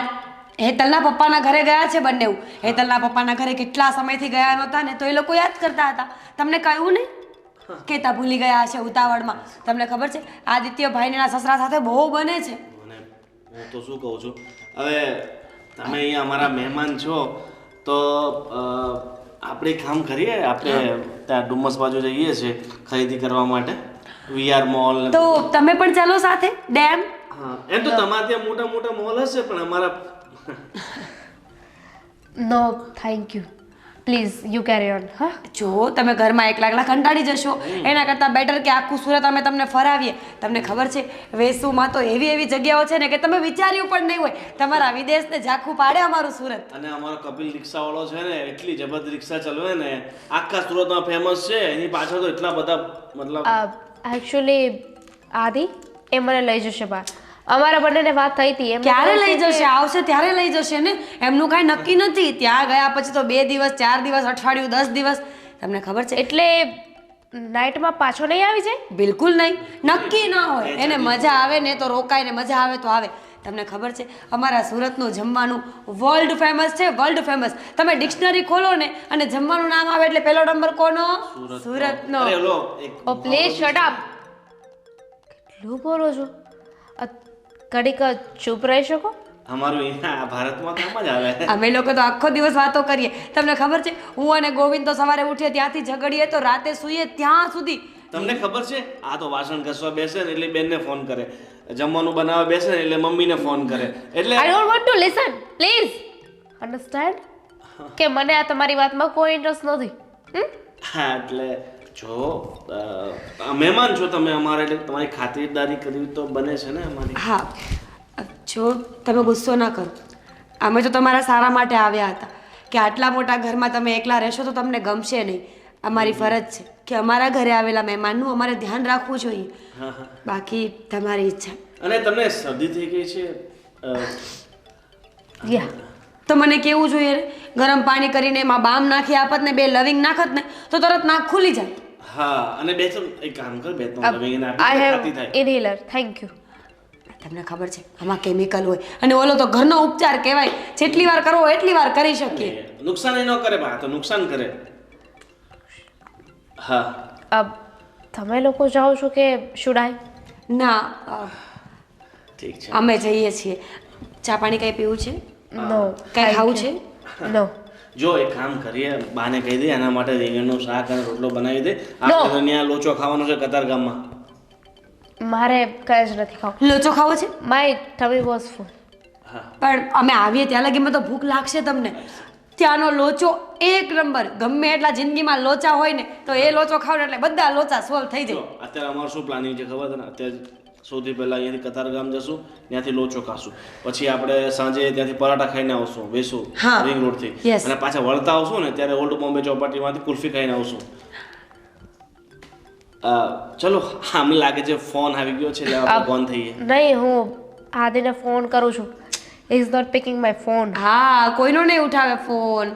હેતલના પપ્પાના ઘરે ગયા છે બંને. હેતલના પપ્પાના ઘરે કેટલા સમયથી ગયા નહોતા ને તો એ લોકો યાદ કરતા હતા. તમને કહ્યું નહીં? કેતા ભૂલી ગયા હશે ઉતાવળમાં. તમને ખબર છે આદિત્યભાઈને એના સસરા સાથે બહુ બને છે. અને હું તો શું કહું છું હવે તમે અહીંયા અમારા મહેમાન છો તો આપણે એક કામ કરીએ. આપણે ત્યાં ડુમસ બાજુ જઈએ છીએ ખરીદી કરવા માટે, વીઆર મોલ. તો તમે પણ ચાલો સાથે ડેમ. હા એમ તો તમારે ત્યાં મોટા મોટા મોલ હશે પણ અમારા નો thank you, please you carry on. હા જો તમે ઘરમાં એકલા એકલા કંટાળી જશો એના કરતાં બેટર કે આખું સુરત અમે તમને ફરાવીએ. તમને ખબર છે વેસુમાં તો એવી એવી જગ્યાઓ છે ને કે તમે વિચાર્યું પણ નહીં હોય. તમારા વિદેશને ઝાંખું પાડે અમારું સુરત. અને અમારો કપિલ રિક્ષાવાળો છે ને એટલી જબરદસ્ત રિક્ષા ચલાવે ને આખા સુરતમાં ફેમસ છે. એની પાછળ તો એટલા બધા મતલબ એકચ્યુઅલી આદિ એ મને લઈ જશે બહાર. અમારા બંનેને વાત થઈ હતી. એમ ક્યારે લઈ જશે? આવશે ત્યારે લઈ જશે ને, એમનું કાંઈ નક્કી નથી. ત્યાં ગયા પછી તો 2 દિવસ 4 દિવસ અઠવાડિયું 10 દિવસ. તમને ખબર છે એટલે નાઇટમાં પાછો નહીં આવી જાય? બિલકુલ નહીં, નક્કી ન હોય. એને મજા આવે ને તો રોકાય ને મજા આવે તો આવે. તમને ખબર છે અમારા સુરતનું જમવાનું વર્લ્ડ ફેમસ છે, વર્લ્ડ ફેમસ. તમે ડિક્શનરી ખોલો ને અને જમવાનું નામ આવે એટલે પહેલો નંબર કોનો? સુરતનો. અરે લો એક ઓ પ્લીઝ શટ અપ. કેટલું બોલો છો? કડીક ચૂપ રહી શકો? અમારું અહીંયા ભારતમાં કામ જ આવે. અમે લોકો તો આખો દિવસ વાતો કરીએ. તમને ખબર છે હું અને ગોવિંદ તો સવારે ઉઠીએ ત્યાંથી ઝઘડીએ તો રાતે સૂઈએ ત્યાં સુધી. તમને ખબર છે આ તો વાસણ ઘસવા બેસે ને એટલે બેનને ફોન કરે, જમવાનું બનાવવા બેસે ને એટલે મમ્મીને ફોન કરે. એટલે આઈ don't want to listen please understand કે મને આ તમારી વાતમાં કોઈ ઇન્ટરેસ્ટ નથી. હા એટલે જો મહેમાન છો તમે અમારે એટલે તમારી ખાતરદારી કરવી તો બને છે ને અમારી. હા જો તમે ગુસ્સો ના કરો, અમે તો તમારા સારા માટે આવ્યા હતા કે આટલા મોટા ઘરમાં તમે એકલા રહેશો તો તમને ગમશે નહીં. અમારી ફરજ છે. કે અમારા ઘરે આવેલા મહેમાનનું અમારે ધ્યાન રાખવું જોઈએ. હા હા બાકી તમારી ઈચ્છા. અને તમને શરદી થઈ ગઈ છે યા તો મને કેવું જોઈએ રે? ગરમ પાણી કરીને એમાં બામ નાખી આપત ને 2 લવિંગ નાખત ને તો તરત નાક ખુલી જાય. હા અને બે ત્રણ એક કામ કર બે ત્રણ લવિંગ એને આપી આઈ દે, હેવ ખાતી થાય. ઇનહેલર થેન્ક યુ. તમને ખબર છે આમાં કેમિકલ હોય અને ઓલો તો ઘરનો ઉપચાર કહેવાય. જેટલી વાર કરવો એટલી વાર કરી શકીએ. નુકસાન ન કરે બા, તો નુકસાન કરે. હા તમે લોકો જાઓ છો કે શુડાય? ના ઠીક છે. અમે જઈએ છીએ. ચા પાણી કઈ પીવું છે? નો કઈ ખાવું છે? નો જો એક કામ કરીએ, બાને કહી દે એના માટે રીંગણનું શાક અને રોટલો બનાવી દે. આપણે તો ત્યાં લોચો ખાવાનો છે કતારગામમાં. મારે કઈ જ નથી ખાવું. લોચો ખાવો છે? My ટમી was full. પણ અમે આવીએ ત્યાં લગીમાં તો ભૂખ લાગશે તમને. ત્યાંનો લોચો એક નંબર. ગમે એટલા જિંદગીમાં લોચા હોય ને તો એ લોચો ખાવ ને એટલે બધા લોચા સોલ્વ થઈ જો જાય. અત્યારે અમારું શું પ્લાનિંગ છે ખબર છે ને? અત્યારે સૌથી પહેલા અહીંયાથી કતારગામ જશું, ત્યાંથી લોચો ખાશું, પછી આપણે સાંજે ત્યાંથી પરાઠા ખાઈને આવશું વેસુ હા. રિંગ રોડથી, Yes. અને પાછા વળતા આવશું ને ત્યારે ઓલ્ડ બોમ્બે ચોપાટીમાંથી કુલ્ફી ખાઈને આવશું. ચલો આમ લાગે છે ફોન આવી ગયો છે એટલે આપણે ફોન થઈએ. નહીં, હું આદિને ફોન કરું છું. Is not picking my phone. હા કોઈનો નહીં ઉઠાવે ફોન.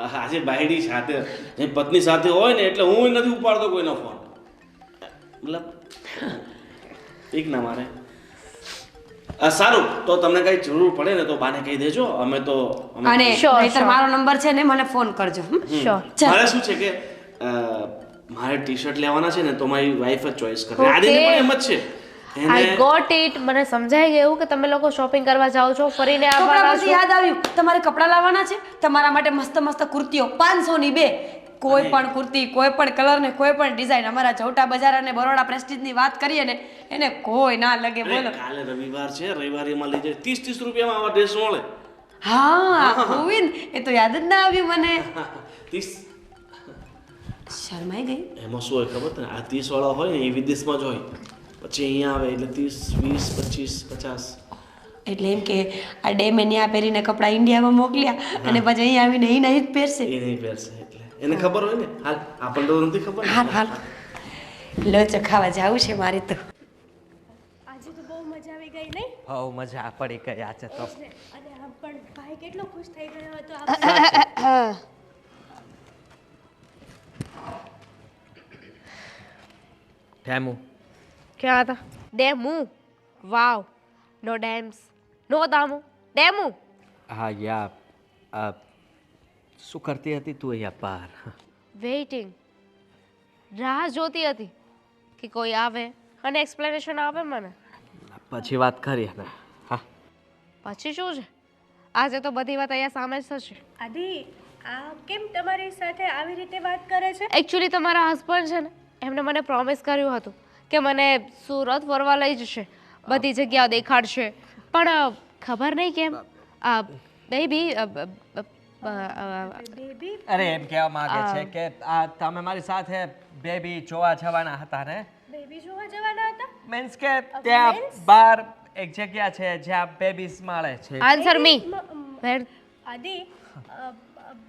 આજે બાયડી સાથે જે પત્ની સાથે હોય ને એટલે હું નથી ઉપાડતો કોઈનો ફોન. મતલબ એક ના મારે. સારું તો તમને કઈ જરૂર પડે ને તો બાને કહી દેજો. અમે તો અને Sure, નહીંતર sure. મારો નંબર છે ને મને ફોન કરજો. શ્યોર. ચાલ. મારે શું છે કે મારે ટી શર્ટ લેવાના છે ને તો મારી વાઈફ જ ચોઈસ કરે. Okay. આદિને પણ એમ જ છે. આઈ એને ગોટ ઇટ. મને સમજાઈ ગયું કે તમે લોકો શોપિંગ કરવા જાઓ છો, ફરીને કપડા આવવાના પછી છો. યાદ આવ્યું તમારે કપડા લાવવાના છે. તમારા માટે મસ્ત મસ્ત કુર્તીઓ 500 ની 2. કોઈ પણ કુર્તી, કોઈ પણ કલર ને કોઈ પણ ડિઝાઇન. અમારા ચૌટા બજાર અને બરોડા પ્રેસ્ટીજ ની વાત કરીએ ને એને કોઈ ના લગે. બોલો. કાલે રવિવાર છે, રવિવારે એમાં લઈ જાય 30-30 રૂપિયામાં આવા ડ્રેસ મળે. હા ગોવિંદ એ તો યાદ જ ના આવ્યું મને. 30 શરમાઈ ગઈ. એમાં શું હોય ખબર ને? આ 30 વાળા હોય ને એ વિદેશમાં જ હોય, પછી અહીંયા આવે એટલે 30, 20, 25, 50. એટલે એમ કે આ ડેમે ન્યા પહેરીને કપડા ઇન્ડિયામાં મોકલ્યા અને પછી અહીંયા આવીને એ નહીં જ પહેરશે. એ નહીં પહેરશે એટલે એને ખબર હોય ને. હાલ આપણને તો નથી ખબર ને. હાલ હાલ લોચો ખાવા જાવું છે મારી તો. આજે તો બહુ મજા આવી ગઈ નહીં? બહુ મજા પડી ગઈ આજે તો. અને આમ પણ ભાઈ કેટલો ખુશ થઈ ગયો હતો આ ફેમુ ક્યાં હતા? ડેમુ. વાવ. નો ડેમ્સ, નો દામુ, ડેમુ. હા યા શું કરતી હતી તું અહીંયા બહાર? વેઇટિંગ. રાહ જોતી હતી કે કોઈ આવે અને એક્સપ્લેનેશન આપે મને. પછી વાત કરીએ ને. હા પછી શું છે? આજે તો બધી વાત અહીંયા સામે જ થશે. આદિ આ કેમ તમારી સાથે આવી રીતે વાત કરે છે? એકચ્યુઅલી તમારા હસબન્ડ છે ને એમને મને પ્રોમિસ કર્યું હતું કે મને સુરત ફરવા લઈ જશે, બધી જગ્યાઓ દેખાડશે, પણ ખબર નહીં કેમ બેબી બેબી અરે એમ કહેવા માંગે છે કે આ તમે મારી સાથે બેબી જોવા જવાના હતા ને? બેબી જોવા જવાના હતા? મીન્સ કે ત્યાં બહાર એક જગ્યા છે જ્યાં બેબીઝ મળે છે. આન્સર મી. આદિ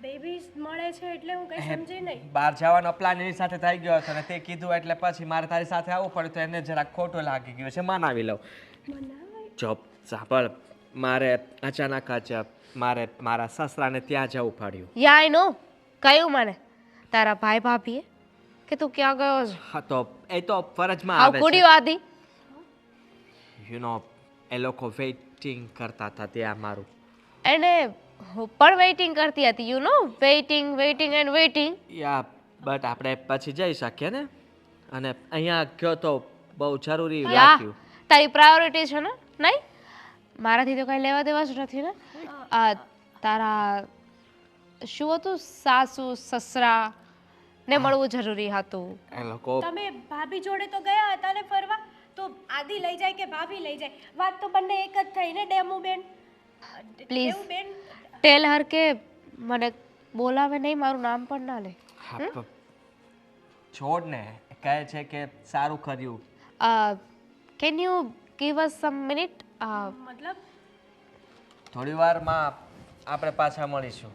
બેબીઝ મળે છે એટલે હું કઈ સમજી નહીં. બહાર જવાનો પ્લાન એની સાથે થઈ ગયો હતો ને તે કીધું એટલે પછી મારે તારી સાથે આવવું પડ્યું તો એને જરાક ખોટું લાગી ગયું છે. મનાવી લઉં. જો સાંભળ, મારે અચાનક જ મારા સસરાને ત્યાં જવું પડ્યું. યા આઈ નો. કયું મને? તારા ભાઈ ભાભીએ કે તું ક્યાં ગયો છે? હા તો એ તો ફરજમાં હાઉ આવે કુડ છે. યુ આદિ? યુ નો એ લોકો વેઇટિંગ કરતા હતા ત્યાં મારું. એને હું પણ વેઇટિંગ કરતી હતી. You know waiting waiting and waiting. Yeah but આપણે પછી જઈ શકીએ ને. અને અહીંયા ગયો તો બહુ જરૂરી યા લાગ્યું. તારી પ્રાયોરિટી છે ને? નહીં, મારાથી તો કઈ લેવા દેવા જ નથી ને. તારા શું હતું? સાસુ સસરા ને મળવું જરૂરી હતું. એ લોકો તમે ભાભી જોડે તો ગયા હતા ને ફરવા, તો આદિ લઈ જાય કે ભાભી લઈ જાય? વાત તો બંને એક જ થઈ ને ડેમુ બેન. Please. ડેમુ બેન ટેલ હર કે મને બોલાવે નહીં, મારું નામ પણ ના લે. હા, છોડ ને. કહે છે કે સારું કર્યું. Can you give us some minute? મતલબ થોડી વારમાં આપણે પાછા મળીશું.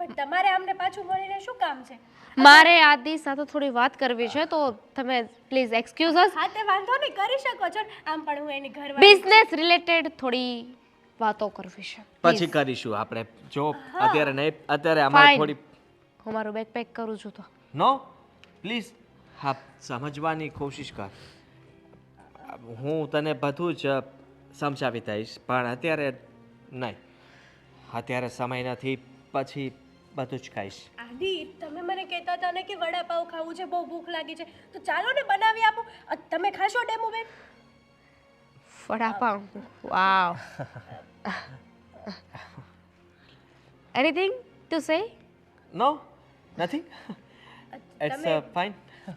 પણ તમારે આમને પાછું મળીને શું કામ છે? મારે આદિ સાથે થોડી વાત કરવી છે તો તમે પ્લીઝ એક્સક્યુઝ અસ. હા તે વાંધો નહીં કરી શકો છો ને. આમ પણ હું એની ઘરવાળી બિઝનેસ રિલેટેડ થોડી વાતો કરવી છે. પછી કરીશું આપણે. જો અત્યારે નહીં, અત્યારે અમારે Fine. થોડી હું મારું બેગ પેક કરું છું તો. નો પ્લીઝ. હા, સમજવાની કોશિશ કર. હું તને બધું જ સમજાવી દઈશ, પણ અત્યારે નહીં. અત્યારે સમય નથી, પછી બધું જ ખાઈશ. આદિ તમે મને કહેતા હતા ને કે વડાપાઉં ખાવું છે, બહુ ભૂખ લાગી છે, તો ચાલો ને બનાવી આપું. તમે ખાશો ડેમો બેન? વડાપાઉં. વાવ. Anything two say? નો નથી. It's fine.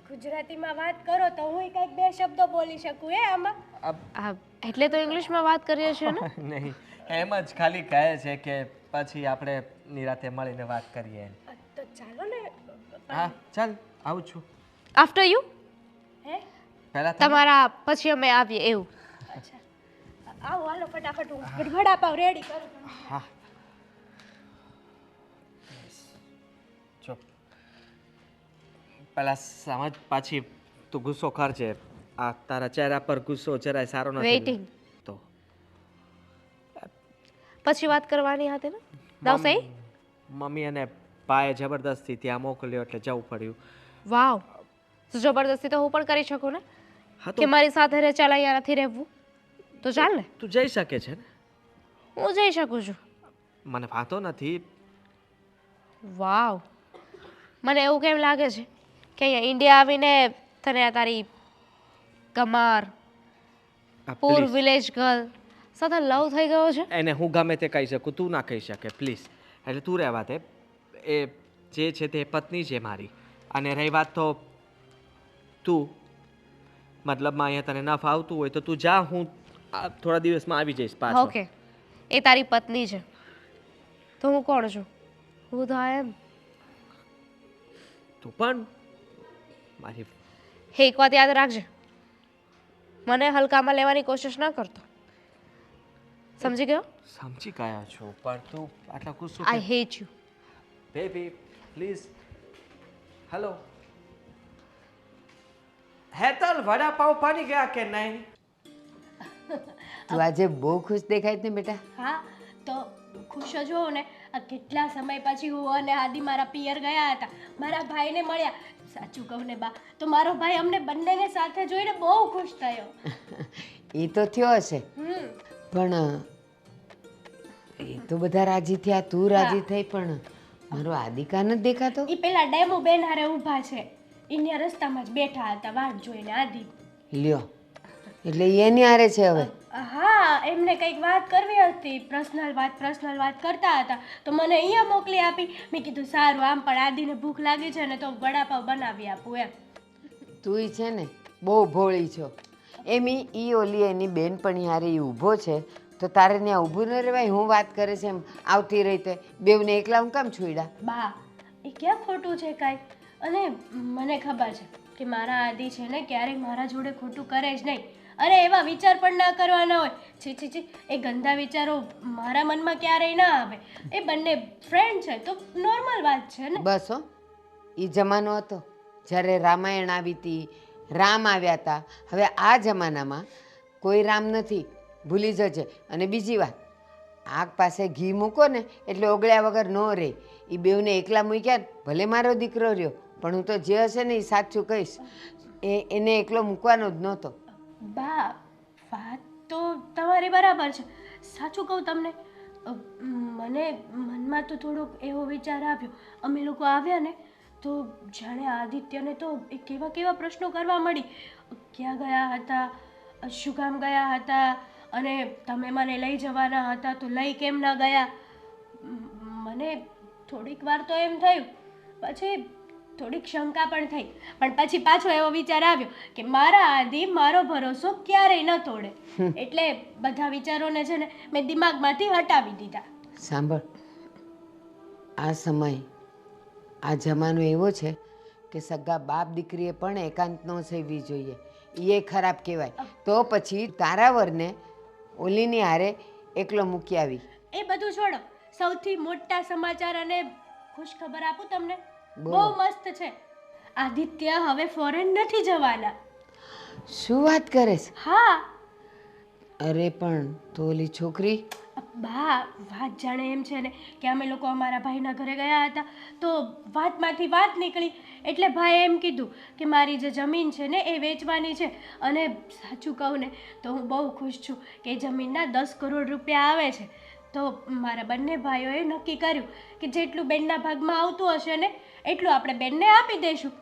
ગુજરાતીમાં વાત કરો તો હું કંઈક બે શબ્દો બોલી શકું આમાં. એટલે તો ઇંગ્લિશમાં વાત કરીએ છીએ ને. નહીં, એમ જ ખાલી કહે છે કે પછી આપણે નિરાતે મળીને વાત કરીએ. તો ચાલો ને. હા ચાલ, આવું છું. After you. હે પહેલા તમારા પછી અમે આવીએ એવું. અચ્છા, આવો હાલો ફટાફટ હું વડાપાઉં રેડી કરું. હા. ચૂપ. પહેલા સમજ, પાછી તું ગુસ્સો કરજે. આ તારા ચહેરા પર ગુસ્સો જરાય સારો નથી. વેઇટિંગ. તો પછી વાત કરવાની હતી ને. દાવ સહી. મમ્મી અને પાએ જબરદસ્તી ત્યાં મોકલ્યો એટલે જવું પડ્યું. વાવ. તો જબરદસ્તી તો હું પણ કરી શકું ને. હા કે મારી સાથે રે, ચાલ અહીંયા નથી રહેવું તો ચાલ ને. તું જઈ શકે છે ને. હું જઈ શકું છું. મને વાંધો નથી. વાવ. મને એવું કેમ લાગે છે કે અહીંયા ઇન્ડિયા આવીને તને આ તારી કમાર પૂર Please. વિલેજ ગર્લ સાથે લવ થઈ ગયો છે. એને હું ગમે તે કહી શકું, તું ના કહી શકે પ્લીઝ. એટલે તું રહેવા દે. એ જે છે તે પત્ની છે મારી. અને રહી વાત તો તું, મતલબમાં અહીંયા તને ન ફાવતું હોય તો તું જા, હું થોડા દિવસમાં આવી જઈશ પાછો. ઓકે, એ તારી પત્ની છે તો હું કોણ છું? હું તો એમ. તું પણ મારી. એક વાત યાદ રાખજે, મને હલકામાં લેવાની કોશિશ ન કરતો. સમજી ગયો? સમજી ગયા છો, પણ તું આટલા ગુસ્સો. I hate you. Baby please. Hello Hetal, vada pav પાણી ગયા કે નહીં? તું આજે બહુ ખુશ દેખાય છે ને બેટા. હા તો ખુશ જ હોઉં ને. આ કેટલા સમય પછી હું અને આદિ મારા પિયર ગયા હતા, મારા ભાઈને મળ્યા. સાચું કહું ને બા, તો મારો ભાઈ અમને બંનેને સાથે જોઈને બહુ ખુશ થયો. એ તો થયો હશે, પણ એ તો બધા રાજી થયા, તું રાજી થઈ, પણ મારો આદિકા નથી દેખાતો. એ પેલા ડેમો બેન હારે ઊભા છે, અહીંયા રસ્તામાં જ બેઠા હતા વાટ જોઈને આદિ. લ્યો, એટલે એ એની હારે છે હવે. હા, એમને કંઈક વાત કરવી હતી, પર્સનલ વાત કરતા હતા, તો મને અહીંયા મોકલી આપી. મેં કીધું સારું, આમ પણ આદિને ભૂખ લાગી છે ને તો વડાપાવ બનાવી આપું એમ. તું છે ને બહુ ભોળી છો. એમ ઈ ઓલી એની બેનપણી હારે ઈ ઊભો છે, તો તારે ત્યાં ઊભું ન રહેવાય? હું વાત કરે છે એમ આવતી રહી તે બેવને એકલા હું કામ છોડ્યા? બા, એ ક્યાં ખોટું છે કાંઈ? અને મને ખબર છે કે મારા આદિ છે ને ક્યારેય મારા જોડે ખોટું કરે જ નહીં. અરે એવા વિચાર પણ ના કરવાના હોય. છી છી છી, એ ગંદા વિચારો મારા મનમાં ક્યારેય ના આવે. એ બંને ફ્રેન્ડ છે તો નોર્મલ વાત છે ને. બસ હો, એ જમાનો હતો જ્યારે રામાયણ આવી હતી, રામ આવ્યા હતા. હવે આ જમાનામાં કોઈ રામ નથી, ભૂલી જજે. અને બીજી વાત, આગ પાસે ઘી મૂકો ને એટલે ઓગળ્યા વગર ન રહે. એ બેવને એકલા મૂક્યા ને, ભલે મારો દીકરો રહ્યો, પણ હું તો જે હશે ને એ સાચું કહીશ. એને એકલો મૂકવાનો જ નહોતો. બા, વાત તો તમારી બરાબર છે. સાચું કહું તમને, મને મનમાં તો થોડોક એવો વિચાર આવ્યો. અમે લોકો આવ્યા ને તો જાણે આદિત્યને તો એ કેવા કેવા પ્રશ્નો કરવા મળી. ક્યાં ગયા હતા, શું કામ ગયા હતા, અને તમે મને લઈ જવાના હતા તો લઈ કેમ ના ગયા. મને થોડીક વાર તો એમ થયું, પછી થોડીક શંકા પણ થઈ, પણ પછી પાછો એવો વિચાર આવ્યો કે મારા આદિ મારો ભરોસો ક્યારેય ન તોડે. એટલે બધા વિચારોને છે ને મેં દિમાગમાંથી હટાવી દીધા. સાંભળ, આ સમય, આ જમાનો એવો છે કે સગા બાપ દીકરીએ પણ એકાંત ન સેવવી જોઈએ. એ ખરાબ કહેવાય. તો પછી તારા વરને ઓલીની હારે એકલો મૂકી આવી. એ બધું છોડો, સૌથી મોટા સમાચાર અને ખુશ ખબર આપું તમને. બહુ મસ્ત છે. આદિત્ય હવે ફોરેન નથી જવાના. શું વાત કરે છે? હા અરે પણ તો ઓલી છોકરી બા, વાત જાણે એમ છે ને કે અમે લોકો અમારા ભાઈના ઘરે ગયા હતા તો વાતમાંથી વાત નીકળી એટલે ભાઈએ એમ કીધું કે મારી જે જમીન છે ને એ વેચવાની છે. અને સાચું કહું ને તો હું બહુ ખુશ છું કે જમીનના 10 કરોડ રૂપિયા આવે છે. તો મારા બંને ભાઈઓએ નક્કી કર્યું કે જેટલું બેનના ભાગમાં આવતું હશે ને એટલું આપણે બેનને આપી દઈશું.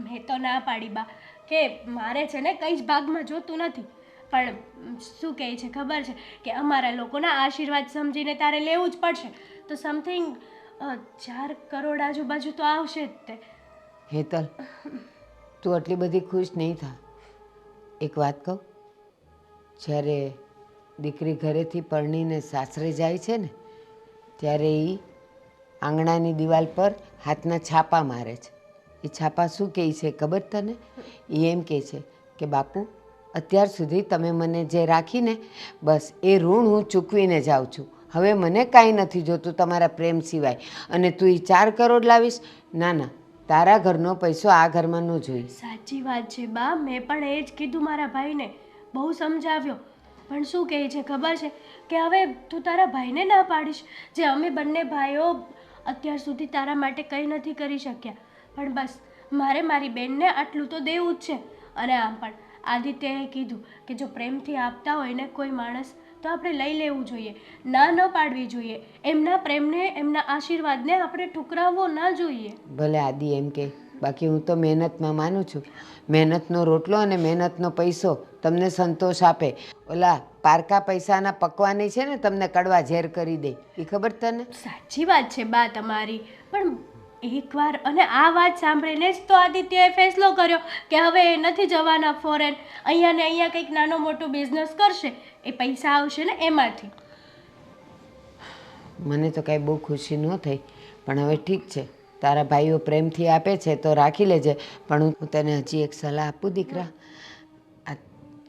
મેં તો ના પાડી બા કે મારે છે ને કંઈ જ ભાગમાં જોતું નથી. પણ શું કહે છે ખબર છે કે અમારા લોકોના આશીર્વાદ સમજીને તારે લેવું જ પડશે. તો સમથિંગ 4 કરોડ આજુબાજુ તો આવશે જ તે. હેતલ, તું આટલી બધી ખુશ નહીં થા. એક વાત કહું, જ્યારે દીકરી ઘરેથી પરણીને સાસરે જાય છે ને ત્યારે એ આંગણાની દિવાલ પર હાથના છાપા મારે છે. એ છાપા શું કહે છે ખબર તને? એ એમ કહે છે કે બાપુ, અત્યાર સુધી તમે મને જે રાખીને બસ એ ઋણ હું ચૂકવીને જાઉં છું. હવે મને કાંઈ નથી જોતું તમારા પ્રેમ સિવાય. અને તું એ 4 કરોડ લાવીશ? ના ના, તારા ઘરનો પૈસો આ ઘરમાં ન જોઈએ. સાચી વાત છે બા, મેં પણ એ જ કીધું મારા ભાઈને, બહુ સમજાવ્યો. પણ શું કહે છે ખબર છે કે હવે તું તારા ભાઈને ના પાડીશ. જે અમે બંને ભાઈઓ અત્યાર સુધી તારા માટે કંઈ નથી કરી શક્યા, પણ બસ મારે મારી બેનને આટલું તો દેવું જ છે. અને આમ પણ આદિત્યએ કીધું કે જો પ્રેમથી આપતા હોય ને કોઈ માણસ તો આપણે લઈ લેવું જોઈએ, ના ન પાડવી જોઈએ. એમના પ્રેમને, એમના આશીર્વાદને આપણે ઠુકરાવવો ના જોઈએ. ભલે આદિ એમ કે, બાકી હું તો મહેનતમાં માનું છું. મહેનતનો રોટલો અને મહેનતનો પૈસો તમને સંતોષ આપે. ઓલા પારકા પૈસાના પકવાની છે ને તમને કડવા ઝેર કરી દે. એ ખબર તને? સાચી વાત છે બા તમારી. પણ એકવાર અને આ વાત સાંભળીને જ તો આદિત્યએ ફેસલો કર્યો કે હવે એ નથી જવાના ફોરેન. અહીંયા ને અહીંયા કંઈક નાનો મોટો બિઝનેસ કરશે, એ પૈસા આવશે ને એમાંથી. મને તો કાંઈ બહુ ખુશી ન થઈ, પણ હવે ઠીક છે, તારા ભાઈઓ પ્રેમથી આપે છે તો રાખી લેજે. પણ હું તને હજી એક સલાહ આપું દીકરા.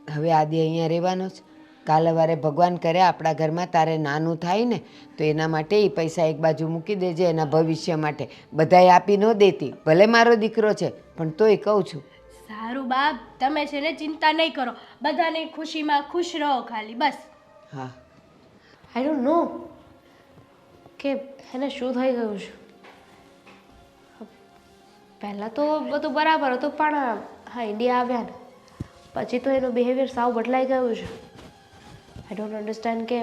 હવે આદિ અહીંયા રહેવાનો જ. કાલ સવારે ભગવાન કરે આપણા ઘરમાં તારે નાનું થાય ને તો એના માટે એ પૈસા એક બાજુ મૂકી દેજે, એના ભવિષ્ય માટે. બધાએ આપી ન દેતી, ભલે મારો દીકરો છે પણ તોય કહું છું. સારું બાપ, તમે છે ને ચિંતા નહીં કરો, બધાની ખુશીમાં ખુશ રહો ખાલી બસ. હા, આઈ ડોન્ટ નો કે એને શું થઈ ગયું છે. પહેલાં તો બધું બરાબર હતું, પણ હા ઇન્ડિયા આવ્યા ને પછી તો એનું બિહેવિયર સાવ બદલાઈ ગયું છે. આઈ ડોન્ટ અન્ડરસ્ટેન્ડ કે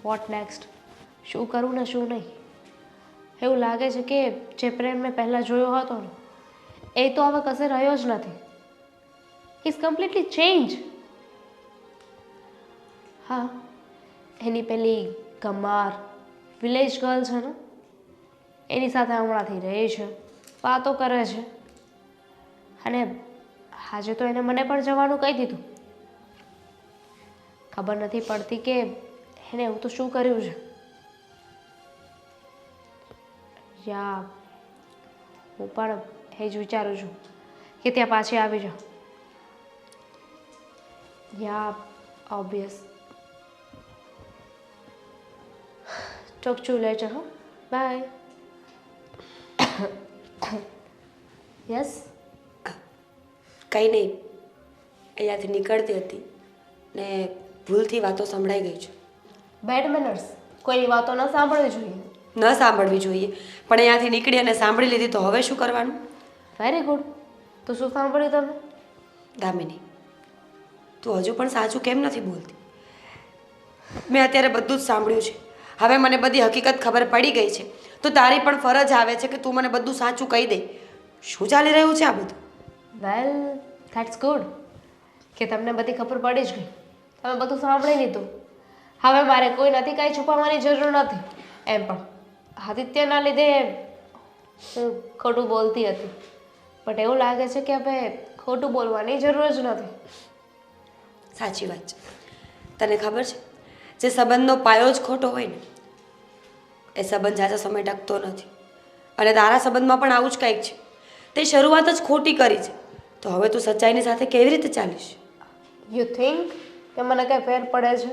વોટ નેક્સ્ટ, શું કરવું ને શું નહીં. એવું લાગે છે કે જે પ્રેમ મેં પહેલાં જોયો હતો ને એ તો હવે કશે રહ્યો જ નથી. Is completely change. હા, એની પેલી ગમાર વિલેજ ગર્લ છે ને એની સાથે હમણાંથી રહે છે, વાતો કરે છે. અને આજે તો એને મને પણ જવાનું કહી દીધું. ખબર નથી પડતી કે એને એવું તો શું કર્યું છે. યા હું પણ એ જ વિચારું છું કે ત્યાં પાછી આવી જાઉં. યા ઓબ્વિયસ. Talk to letter. હો, બાય. યસ. કંઈ નહીં, અહીંયાથી નીકળતી હતી ને ભૂલથી વાતો સંભળાઈ ગઈ છે. બેડ મેનર્સ, કોઈની વાતો ન સાંભળવી જોઈએ. ન સાંભળવી જોઈએ, પણ અહીંયાથી નીકળી અને સાંભળી લીધી તો હવે શું કરવાનું? Very good. તો શું સાંભળ્યું તમે? દામિની, તું હજુ પણ સાચું કેમ નથી બોલતી? મેં અત્યારે બધું જ સાંભળ્યું છે. હવે મને બધી હકીકત ખબર પડી ગઈ છે, તો તારી પણ ફરજ આવે છે કે તું મને બધું સાચું કહી દે. શું ચાલી રહ્યું છે આ બધું? વેલ, ધેટ્સ ગુડ કે તમને બધી ખબર પડી જ ગઈ. તમે બધું સાંભળી લીધું. હવે મારે કોઈ નથી કાંઈ છુપાવવાની જરૂર નથી. એમ પણ આદિત્યના લીધે હું ખોટું બોલતી હતી, બટ એવું લાગે છે કે હવે ખોટું બોલવાની જરૂર જ નથી. સાચી વાત છે. તને ખબર છે, જે સંબંધનો પાયો જ ખોટો હોય ને એ સંબંધ જાજો સમય ટકતો નથી. અને તારા સંબંધમાં પણ આવું જ કંઈક છે. તે શરૂઆત જ ખોટી કરી છે, તો હવે તું સચ્ચાઈની સાથે કેવી રીતે ચાલીશ? યુ થિંક કે મને કાંઈ ફેર પડે છે?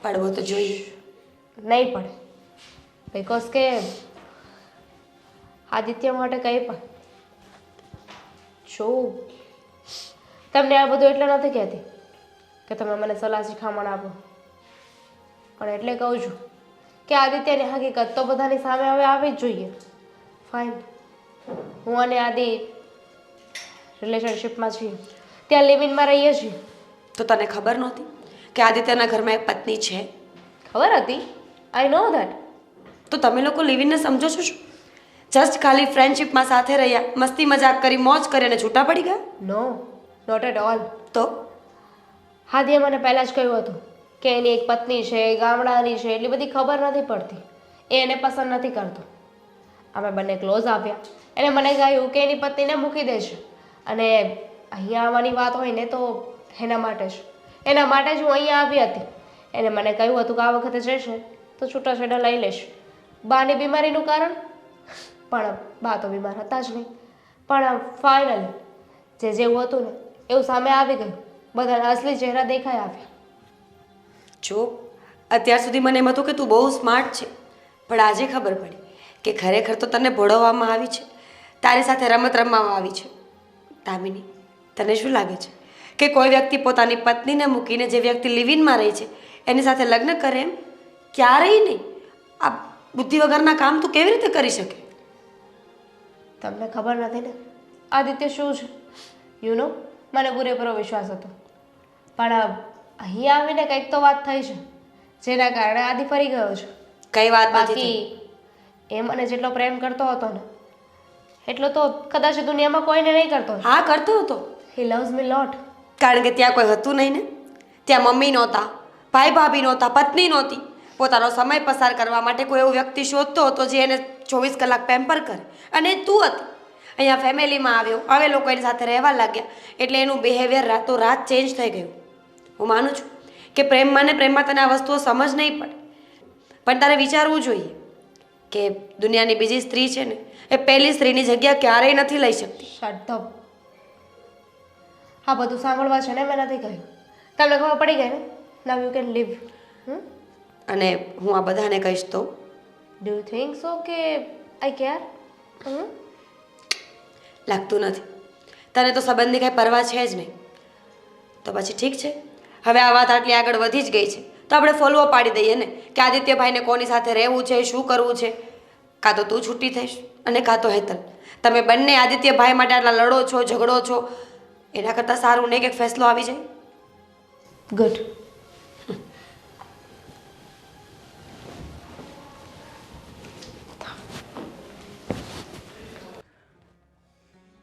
પડવો તો જોઈએ. નહીં પડે, બિકોઝ કે આદિત્ય માટે કંઈ પણ. જો તમને આ બધું એટલે નથી કહેતી કે તમે મને સલાહ શિખામણ આપો, પણ એટલે કહું છું કે આદિત્યની હકીકત તો બધાની સામે હવે આવી જ જોઈએ. ફાઇન, હું અને આદિ રિલેશનશિપમાં છીએ, ત્યાં લિવિનમાં રહીએ છીએ. તો તને ખબર નહોતી કે આદિત્યના ઘરમાં એક પત્ની છે? ખબર હતી, આઈ નો ધેટ. તો તમે લોકો લિવિનને સમજો છો શું? જસ્ટ ખાલી ફ્રેન્ડશિપમાં સાથે રહ્યા, મસ્તી મજાક કરી, મોજ કરી અને છૂટા પડી ગયા? નો, નોટ એટ ઓલ. તો હાદીએ મને પહેલાં જ કહ્યું હતું કે એની એક પત્ની છે, ગામડાની છે, એટલી બધી ખબર નથી પડતી, એ એને પસંદ નથી કરતો. અમે બંને ક્લોઝ આવ્યા, એને મને કહ્યું કે એની પત્નીને મૂકી દેશે, અને અહીંયા આવવાની વાત હોય ને તો એના માટે જ હું અહીંયા આવી હતી. એને મને કહ્યું હતું કે આ વખતે જશે તો છૂટાછેડા લઈ લેશે. બાની બીમારીનું કારણ, પણ બા તો બીમાર હતા જ નહીં. પણ ફાઇનલી જે જેવું હતું ને એવું સામે આવી ગયું, બધાના અસલી ચહેરા દેખાઈ આવ્યા. જો અત્યાર સુધી મને એમ હતું કે તું બહુ સ્માર્ટ છે, પણ આજે ખબર પડી કે ખરેખર તો તને ભોળવવામાં આવી છે, તારી સાથે રમત રમવામાં આવી છે. દામિની, તને શું લાગે છે કે કોઈ વ્યક્તિ પોતાની પત્નીને મૂકીને જે વ્યક્તિ લિવિનમાં રહી છે એની સાથે લગ્ન કરે? એમ ક્યારેય નહીં. આ બુદ્ધિ વગરના કામ તું કેવી રીતે કરી શકે? તમને ખબર નથી ને આદિત્ય શું છે? યુ નો, મને પૂરેપૂરો વિશ્વાસ હતો, પણ અહીં આવીને કંઈક તો વાત થઈ છે જેના કારણે આદિ ફરી ગયો છે. કઈ વાત નથી બાકી થઈ. એ મને જેટલો પ્રેમ કરતો હતો ને એટલો તો કદાચ દુનિયામાં કોઈને નહીં કરતો. હા, કરતો હતો. હી લવ્સ મી લોટ. કારણ કે ત્યાં કોઈ હતું નહીં ને. ત્યાં મમ્મી નહોતા, ભાઈ ભાભી નહોતા, પત્ની નહોતી. પોતાનો સમય પસાર કરવા માટે કોઈ એવો વ્યક્તિ શોધતો હતો જે એને 24 કલાક પેમ્પર કરે, અને તું હતી. અહીંયા ફેમિલીમાં આવ્યો, હવે લોકો એની સાથે રહેવા લાગ્યા, એટલે એનું બિહેવિયર રાતોરાત ચેન્જ થઈ ગયું. હું માનું છું કે પ્રેમમાં ને પ્રેમમાં તને આ વસ્તુઓ સમજ નહીં પડે, પણ તારે વિચારવું જોઈએ કે દુનિયાની બીજી સ્ત્રી છે ને એ પહેલી સ્ત્રીની જગ્યા ક્યારેય નથી લઈ શકતી. Shut up. આ બધું સાંભળવા છે ને મેં નથી કહ્યું. તમને ખબર પડી ગઈ ને? Now you can live. અને હું આ બધાને કહીશ તો ડુ યુ થિંક સો કે આઈ કેર? લાગતું નથી. તને તો સંબંધની કાંઈ પરવા છે જ નહીં. તો પછી ઠીક છે, હવે આ વાત આટલી આગળ વધી જ ગઈ છે તો આપણે ફોલો પાડી દઈએ ને કે આદિત્યભાઈને કોની સાથે રહેવું છે, શું કરવું છે. કાં તો તું છૂટી થઈશ અને કાં તો હેતલ. તમે બંને આદિત્યભાઈ માટે આટલા લડો છો, ઝઘડો છો, એના કરતાં સારું નહીં કે ફેસલો આવી જાય. ગુડ.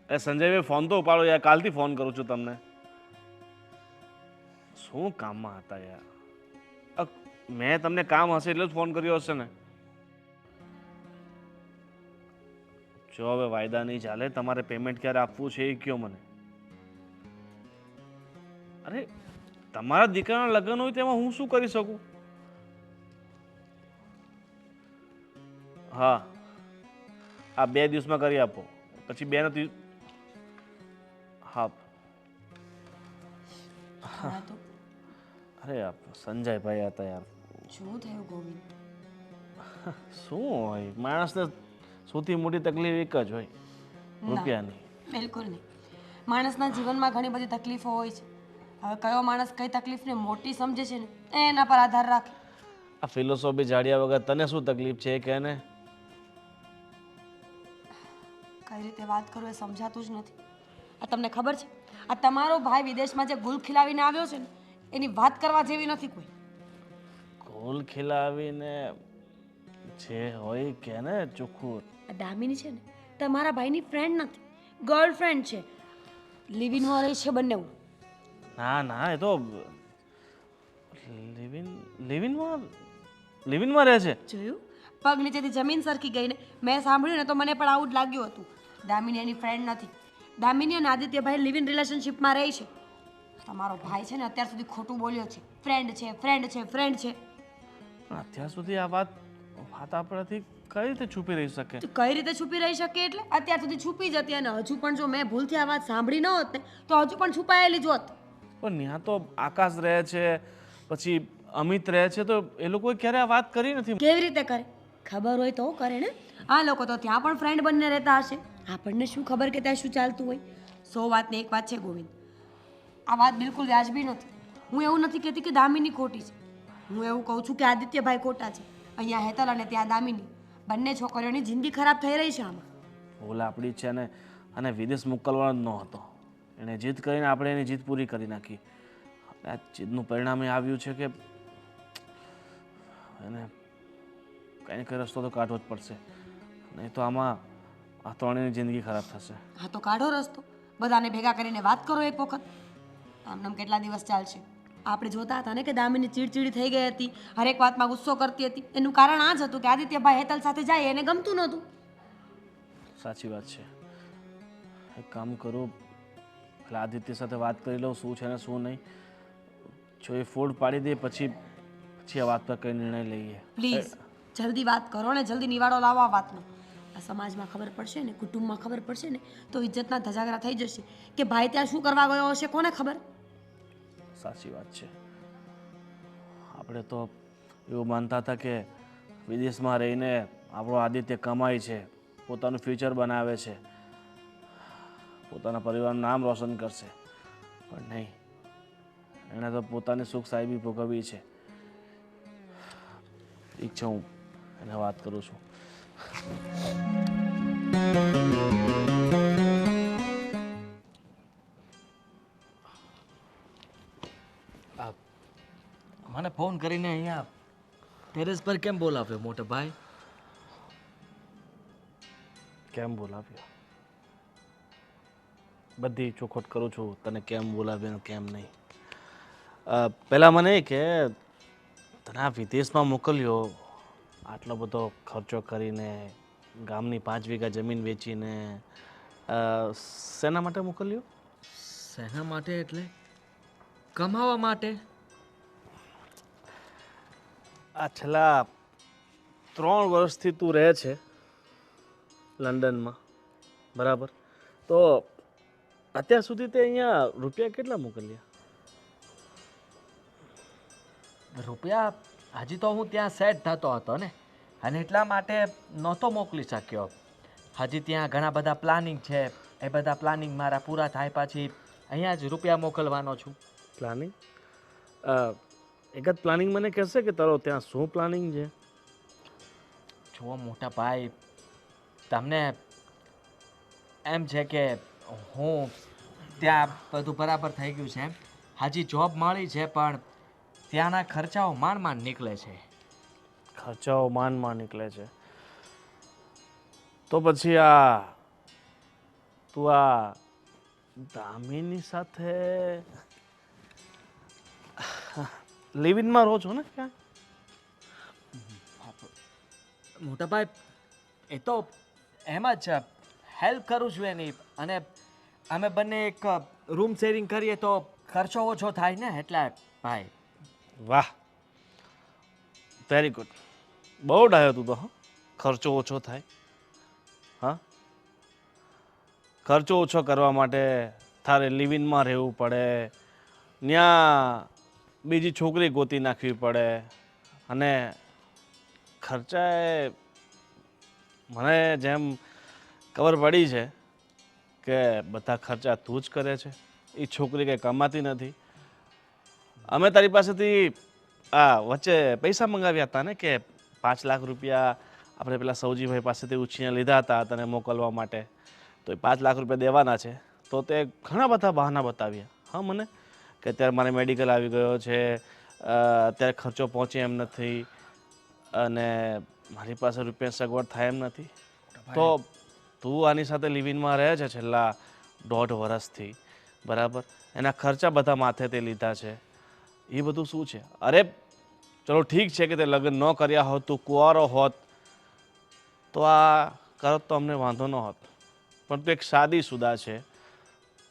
એ સંજયભાઈ ફોન તો ઉપાડો યાર, કાલથી ફોન કરું છું તમને. શું કામમાં હતા યાર? મેં તમને કામ હશે એટલે જ ફોન કર્યો હશે ને. જો હવે વાયદા નહીં ચાલે, તમારે પેમેન્ટ ક્યારે આપવું છે એ કયો મને. અરે તમારા દીકરાના લગ્ન હોય તેમાં હું શું કરી શકું? હા, આ 2 દિવસમાં કરી આપો, પછી 2 નથી. હા. અરે સંજયભાઈ હતા યાર. શું થયું ગોવિંદ? શું હોય, માણસને સૌથી મોટી તકલીફ એક જ હોય, રૂપિયાની. બિલકુલ નહીં. માણસના જીવનમાં ઘણી બધી તકલીફો હોય છે. હવે કયો માણસ કઈ તકલીફને મોટી સમજે છે ને એના પર આધાર રાખે. આ ફિલોસોફી જાડ્યા વગર તને શું તકલીફ છે કે ને? કઈ રીતે વાત કરું એ સમજાતું જ નથી. આ તમને ખબર છે, આ તમારો ભાઈ વિદેશમાં જે ગુલ ખીલાવીને આવ્યો છે ને એની વાત કરવા જેવી નથી કોઈ. ગોલ ખીલાવીને જે હોય કે ને ચોખ્ખું. આ દામિની છે ને તમારા ભાઈની ફ્રેન્ડ નથી, ગર્લફ્રેન્ડ છે. લિવિનમાં રહે છે બંને. ના ના, એ તો લિવિનમાં રહે છે. જોયું? પગ નીચેથી જમીન સરકી ગઈ ને. મેં સાંભળ્યું ને તો મને પણ આવું જ લાગ્યું હતું. દામિની એની ફ્રેન્ડ નથી. દામિની અને આદિત્યભાઈ લિવ ઇન રિલેશનશિપમાં રહે છે. તમારો ભાઈ છે ને અત્યાર સુધી ખોટું બોલ્યો છે. ફ્રેન્ડ છે, ફ્રેન્ડ છે, ફ્રેન્ડ છે. પણ અત્યાર સુધી આ વાત આપણાથી કઈ રીતે છુપી રહી શકે? તો કઈ રીતે છુપી રહી શકે એટલે અત્યાર સુધી છુપી જતી, અને હજુ પણ જો મેં ભૂલથી આ વાત સાંભળી ન હોત ને તો હજુ પણ છુપાયેલી જ હોત. પણ ત્યાં તો આકાશ રહે છે, પછી અમિત રહે છે, તો એ લોકોએ ક્યારે આ વાત કરી નથી. કેવી રીતે કરે? ખબર હોય તો કરે ને. આ લોકો તો ત્યાં પણ ફ્રેન્ડ બનીને રહેતા હશે. આપણને શું ખબર કે ત્યાં શું ચાલતું હોય. 100 વાતને એક વાત છે ગોવિંદ, આ વાત બિલકુલ વ્યાજબી નથી. હું એવું નથી કહેતી કે દામિની ખોટી છે. હું એવું કહું છું કે આદિત્યભાઈ ખોટા છે. અહીંયા હેતલ અને ત્યાં દામિની, બંને છોકરીઓની જિંદગી ખરાબ થઈ રહી છે આમાં. ભૂલ આપણી જ છે ને, અને વિદેશ મોકલવાનો જ ન હતો. એણે જીદ કરીને આપણે એની જીદ પૂરી કરી નાખી. આ જીદનું પરિણામ એ આવ્યું છે કે એને કંઈ કંઈ રસ્તો તો કાઢવો જ પડશે, નહીં તો આમાં આ ત્રણેયની જિંદગી ખરાબ થશે. હા તો કાઢો રસ્તો, બધાને ભેગા કરીને વાત કરો એક વખત. આમ કેટલા દિવસ ચાલશે? આપણે જોતા હતા ને કે દામિની ચીડચીડી થઈ ગઈ હતી, હરેક વાતમાં ગુસ્સો કરતી હતી. એનું કારણ આ જ હતું કે આદિત્યભાઈ હેતલ સાથે જાય એને ગમતું નહોતું. સાચી વાત છે. એક કામ કરું, એટલે આદિત્ય સાથે વાત કરી લઉં શું છે ને શું નહીં. જો એ ફોડ પાડી દે પછી આ વાત પર કઈ નિર્ણય લઈએ. પ્લીઝ જલ્દી વાત કરો ને જલ્દી નિવાડો લાવો આ વાતનો. આ સમાજમાં ખબર પડશે ને, કુટુંબમાં ખબર પડશે ને તો ઇજ્જતના ધજાગરા થઈ જશે કે ભાઈ ત્યાં શું કરવા ગયો હશે, કોને ખબર. સાચી વાત છે. આપણે તો એવું માનતા હતા કે વિદેશમાં રહીને આપણો આદિત્ય કમાય છે, પોતાનું ફ્યુચર બનાવે છે, પોતાના પરિવારનું નામ રોશન કરશે, પણ નહીં, એણે તો પોતાની સુખ સાહેબી ભોગવવી છે. ઠીક છે, હું એને વાત કરું છું. મને ફોન કરીને અહીંયા ટેરેસ પર કેમ બોલાવ્યો મોટા ભાઈ? કેમ બોલાવ્યો? બધી ચોખવટ કરું છું, તને કેમ બોલાવ્યો ને કેમ નહીં. પહેલાં મને કે તને આ વિદેશમાં મોકલ્યો, આટલો બધો ખર્ચો કરીને, ગામની 5 વીઘા જમીન વેચીને, શેના માટે મોકલ્યો? શેના માટે એટલે કમાવા માટે. આ છેલ્લા 3 વર્ષથી તું રહે છે લંડનમાં, બરાબર? તો અત્યાર સુધી તે અહીંયા રૂપિયા કેટલા મોકલ્યા? રૂપિયા હજી તો હું ત્યાં સેટ થતો હતો ને, અને એટલા માટે નહોતો મોકલી શક્યો. હજી ત્યાં ઘણા બધા પ્લાનિંગ છે, એ બધા પ્લાનિંગ મારા પૂરા થાય પછી અહીંયા જ રૂપિયા મોકલવાનો છું. પ્લાનિંગ? એક જ પ્લાનિંગ મને કહેશે કે તારો ત્યાં શું પ્લાનિંગ છે? જુઓ મોટા ભાઈ, તમને એમ છે કે હું ત્યાં બધું બરાબર થઈ ગયું છે, હજી જોબ મળી છે, પણ ત્યાંના ખર્ચાઓ માંડ નીકળે છે. ખર્ચાઓ માંડ નીકળે છે તો પછી આ તું આ દામિની સાથે લિવિનમાં રહો છો ને ક્યાં? મોટા ભાઈ, એ તો એમ જ હેલ્પ કરું છું એની, અને અમે બંને એક રૂમ શેરિંગ કરીએ તો ખર્ચો ઓછો થાય ને, એટલે ભાઈ. વાહ, વેરી ગુડ. બહુ ડાયો તું તો. હા, ખર્ચો ઓછો થાય. હા, ખર્ચો ઓછો કરવા માટે તારે લિવિનમાં રહેવું પડે, ત્યાં બીજી છોકરી ગોતી નાખવી પડે, અને ખર્ચા મને જેમ ખબર પડી છે કે બધા ખર્ચા તું જ કરે છે, એ છોકરી કંઈ કમાતી નથી. અમે તારી પાસેથી વચ્ચે પૈસા મંગાવ્યા હતા ને કે 5 લાખ રૂપિયા આપણે પેલા સૌજીભાઈ પાસેથી ઉછીને લીધા હતા તને મોકલવા માટે, તો એ 5 લાખ રૂપિયા દેવાના છે. તો તે ઘણા બધા બહાના બતાવ્યા હા મને, કે અત્યારે મારે મેડિકલ આવી ગયો છે, અત્યારે ખર્ચો પહોંચે એમ નથી, અને મારી પાસે રૂપિયા સગવડ થાય એમ નથી. તો તું આની સાથે લિવિનમાં રહે છે છેલ્લા 1.5 વર્ષથી, બરાબર? એના ખર્ચા બધા માથે તે લીધા છે. એ બધું શું છે? અરે ચલો ઠીક છે કે તે લગ્ન ન કર્યા હોત, તું કુંવારો હોત તો આ કરત તો અમને વાંધો ન હોત, પણ તું એક શાદીશુદા છે,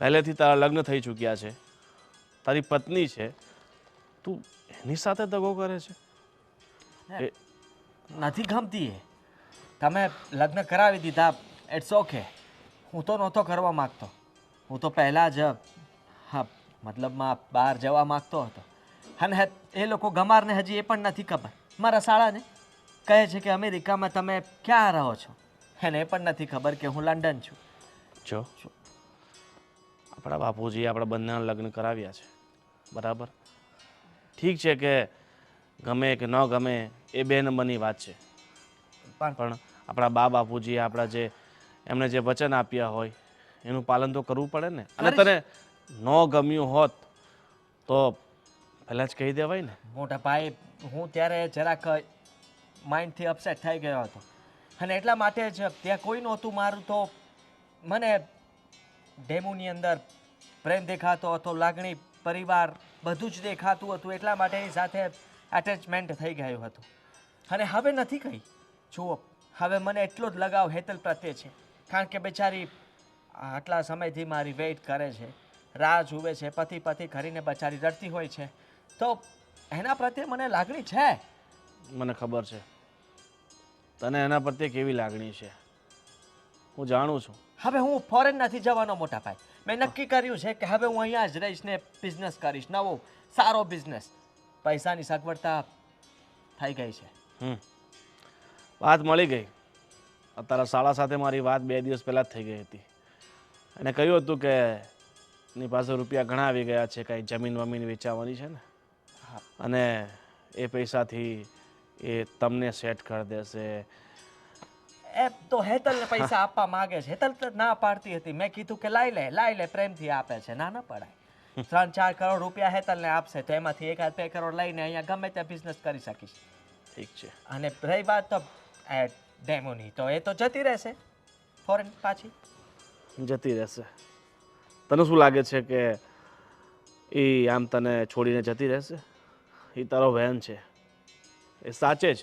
પહેલેથી તારા લગ્ન થઈ ચૂક્યા છે, તારી પત્ની છે, તું એની સાથે દગો કરે છે. નથી ગમતી એ. તમે લગ્ન કરાવી દીધા, ઇટ્સ ઓકે. હું તો નહોતો કરવા માગતો. હું તો પહેલાં જ મતલબમાં બહાર જવા માગતો હતો, અને એ લોકો ગમારને હજી એ પણ નથી ખબર, મારા શાળાને કહે છે કે અમેરિકામાં તમે ક્યાં રહો છો, એને એ પણ નથી ખબર કે હું લંડન છું. જો આપણા બાપુજીએ આપણા બંનેના લગ્ન કરાવ્યા છે બરાબર. ઠીક છે કે ગમે કે ન ગમે એ બે નંબરની વાત છે, પણ આપણા બાપુજીએ આપણા જે એમણે જે વચન આપ્યા હોય એનું પાલન તો કરવું પડે ને. અને તને ન ગમ્યું હોત તો પહેલાં જ કહી દેવાય ને. મોટા ભાઈ, હું ત્યારે જરાક માઇન્ડથી અપસેટ થઈ ગયો હતો અને એટલા માટે જ ત્યાં કોઈ નહોતું મારું, તો મને ડેમોની અંદર પ્રેમ દેખાતો હતો, લાગણી, પરિવાર બધું જ દેખાતું હતું. એટલા માટે એની સાથે એટેચમેન્ટ થઈ ગયું હતું. અને હવે નથી કહી. જુઓ, હવે મને એટલો જ લગાવ હેતલ પ્રત્યે છે, કારણ કે બેચારી આટલા સમયથી મારી વેઇટ કરે છે, રાહ જુએ છે, પતિ પતિ કરીને બચારી રડતી હોય છે, તો એના પ્રત્યે મને લાગણી છે. મને ખબર છે તને એના પ્રત્યે કેવી લાગણી છે, હું જાણું છું. હવે હું ફોરેન નથી જવાનો મોટા ભાઈ. મેં નક્કી કર્યું છે કે હવે હું અહીંયા જ રહીશ ને બિઝનેસ કરીશ, નવો સારો બિઝનેસ. પૈસાની સગવડતા થઈ ગઈ છે. વાત મળી ગઈ. તારા શાળા સાથે મારી વાત 2 દિવસ પહેલાં જ થઈ ગઈ હતી. એને કહ્યું હતું કે એની પાસે રૂપિયા ઘણા આવી ગયા છે, કાંઈ જમીન વમીન વેચાવાની છે ને, અને એ પૈસાથી એ તમને સેટ કરી દેશે. એ તો હેતલને પૈસા આપવા માંગે છે. હેતલ તો ના પાડતી હતી. મેં કીધું કે લાઈ લે, પ્રેમથી આપે છે, ના પડાય. 3-4 કરોડ રૂપિયા હેતલને આપશે તો એમાંથી 1-2 કરોડ લઈને અહીંયા ગમે ત્યાં બિઝનેસ કરી શકીશ. ઠીક છે. અને રહી વાત તો ડેમોની, તો એ તો જતી રહેશે ફોરેન પાછી. જતી રહેશે. તને શું લાગે છે કે એ આમ તને છોડીને જતી રહેશે? એ તારો બહેન છે, એ સાચે જ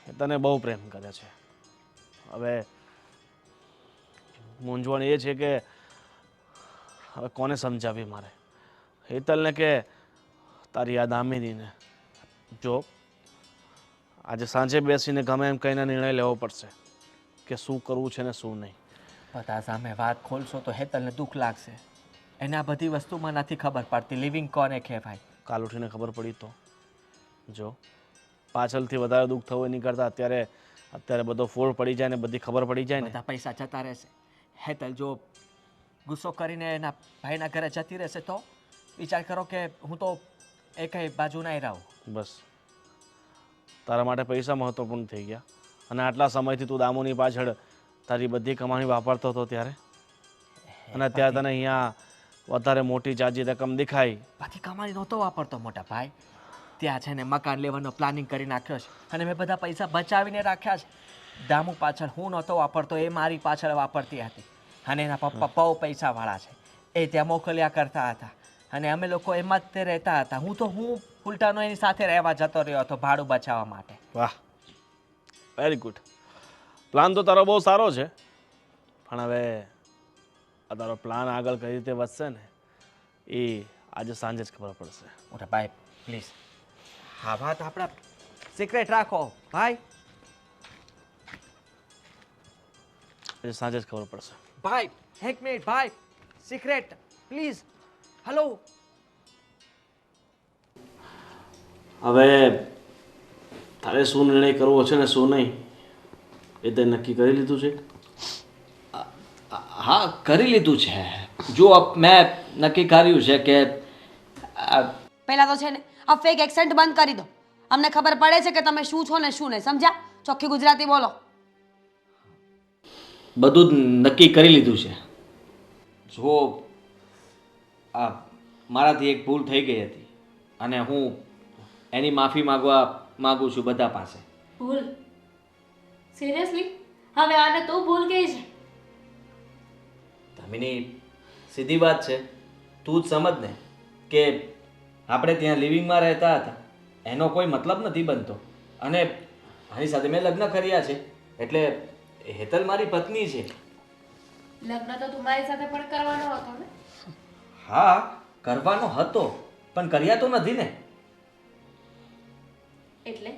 એ તને બહુ પ્રેમ કરે છે. હવે મૂંઝવણ એ છે કે હવે કોને સમજાવી મારે, હેતલને કે તારી આ દામિનીને? જો આજે સાંજે બેસીને ગમે એમ કહીને નિર્ણય લેવો પડશે કે શું કરવું છે ને શું નહીં. બધા સામે વાત ખોલશો તો હેતલને દુઃખ લાગશે. એને આ બધી વસ્તુમાં નથી ખબર પડતી લિવિંગ કોને કહેવાય. કાલ ઉઠીને ખબર પડી તો જો પાછળથી વધારે દુઃખ થવું એની કરતાં અત્યારે બધો ફોડ પડી જાય ને બધી ખબર પડી જાય ને. બધા પૈસા જતા રહેશે. હેતલ જો ગુસ્સો કરીને એના ભાઈના ઘરે જતી રહેશે તો વિચાર કરો કે હું તો એકેય બાજુ નહીં રહું. બસ તારા માટે પૈસા મહત્વપૂર્ણ થઈ ગયા, અને આટલા સમયથી તું દામુની પાછળ તારી બધી કમાણી વાપરતો હતો ત્યારે, અને અત્યારે તને અહીંયા વધારે મોટી જાજી રકમ દેખાય. બધી કમાણી નહોતો વાપરતો મોટા ભાઈ. ત્યાં છે ને મકાન લેવાનો પ્લાનિંગ કરી નાખ્યો છે, અને મેં બધા પૈસા બચાવીને રાખ્યા છે. દામુ પાછળ હું નહોતો વાપરતો, એ મારી પાછળ વાપરતી હતી. અને એના પપ્પા બહુ પૈસાવાળા છે, એ ત્યાં મોકલ્યા કરતા હતા, અને અમે લોકો એમાં જ તે રહેતા હતા. હું ઉલટાનો એની સાથે રહેવા જતો રહ્યો હતો ભાડું બચાવવા માટે. વાહ, વેરી ગુડ. પ્લાન તો તારો બહુ સારો છે, પણ હવે આ તારો પ્લાન આગળ કઈ રીતે વધશે ને એ આજે સાંજે જ ખબર પડશે. મોટા ભાઈ પ્લીઝ, હા વાત આપણા સિક્રેટ રાખો ભાઈ. આજે સાંજે જ ખબર પડશે. ભાઈ એક મિનિટ ભાઈ, સિક્રેટ પ્લીઝ. હેલો. હવે તારે શું નિર્ણય કરવો છે ને શું નહીં એ તે નક્કી કરી લીધું છે? હા કરી લીધું છે. જો મેં નક્કી કર્યું છે કે પહેલા તો છે ને આ ફેક એક્સેન્ટ બંધ કરી દો. અમને ખબર પડે છે કે તમે શું છો ને શું નહીં, સમજ્યા? ચોખ્ખી ગુજરાતી બોલો. બધું જ નક્કી કરી લીધું છે. જો મારાથી એક ભૂલ થઈ ગઈ હતી, અને હું એની માફી માગું છું બધા પાસે. ભૂલ? સિરિયસલી? હવે આને તું ભૂલ ગઈ છે? દામિની, સીધી વાત છે, તું જ સમજ ને કે આપણે ત્યાં લિવિંગમાં રહેતા હતા, એનો કોઈ મતલબ નથી બનતો. અને આની સાથે મેં લગ્ન કર્યા છે, એટલે હેતલ મારી પત્ની છે. લગ્ન તો તું મારી સાથે પણ કરવાનો હતો ને? હા કરવાનો હતો, પણ કર્યા તો નથી ને. એટલે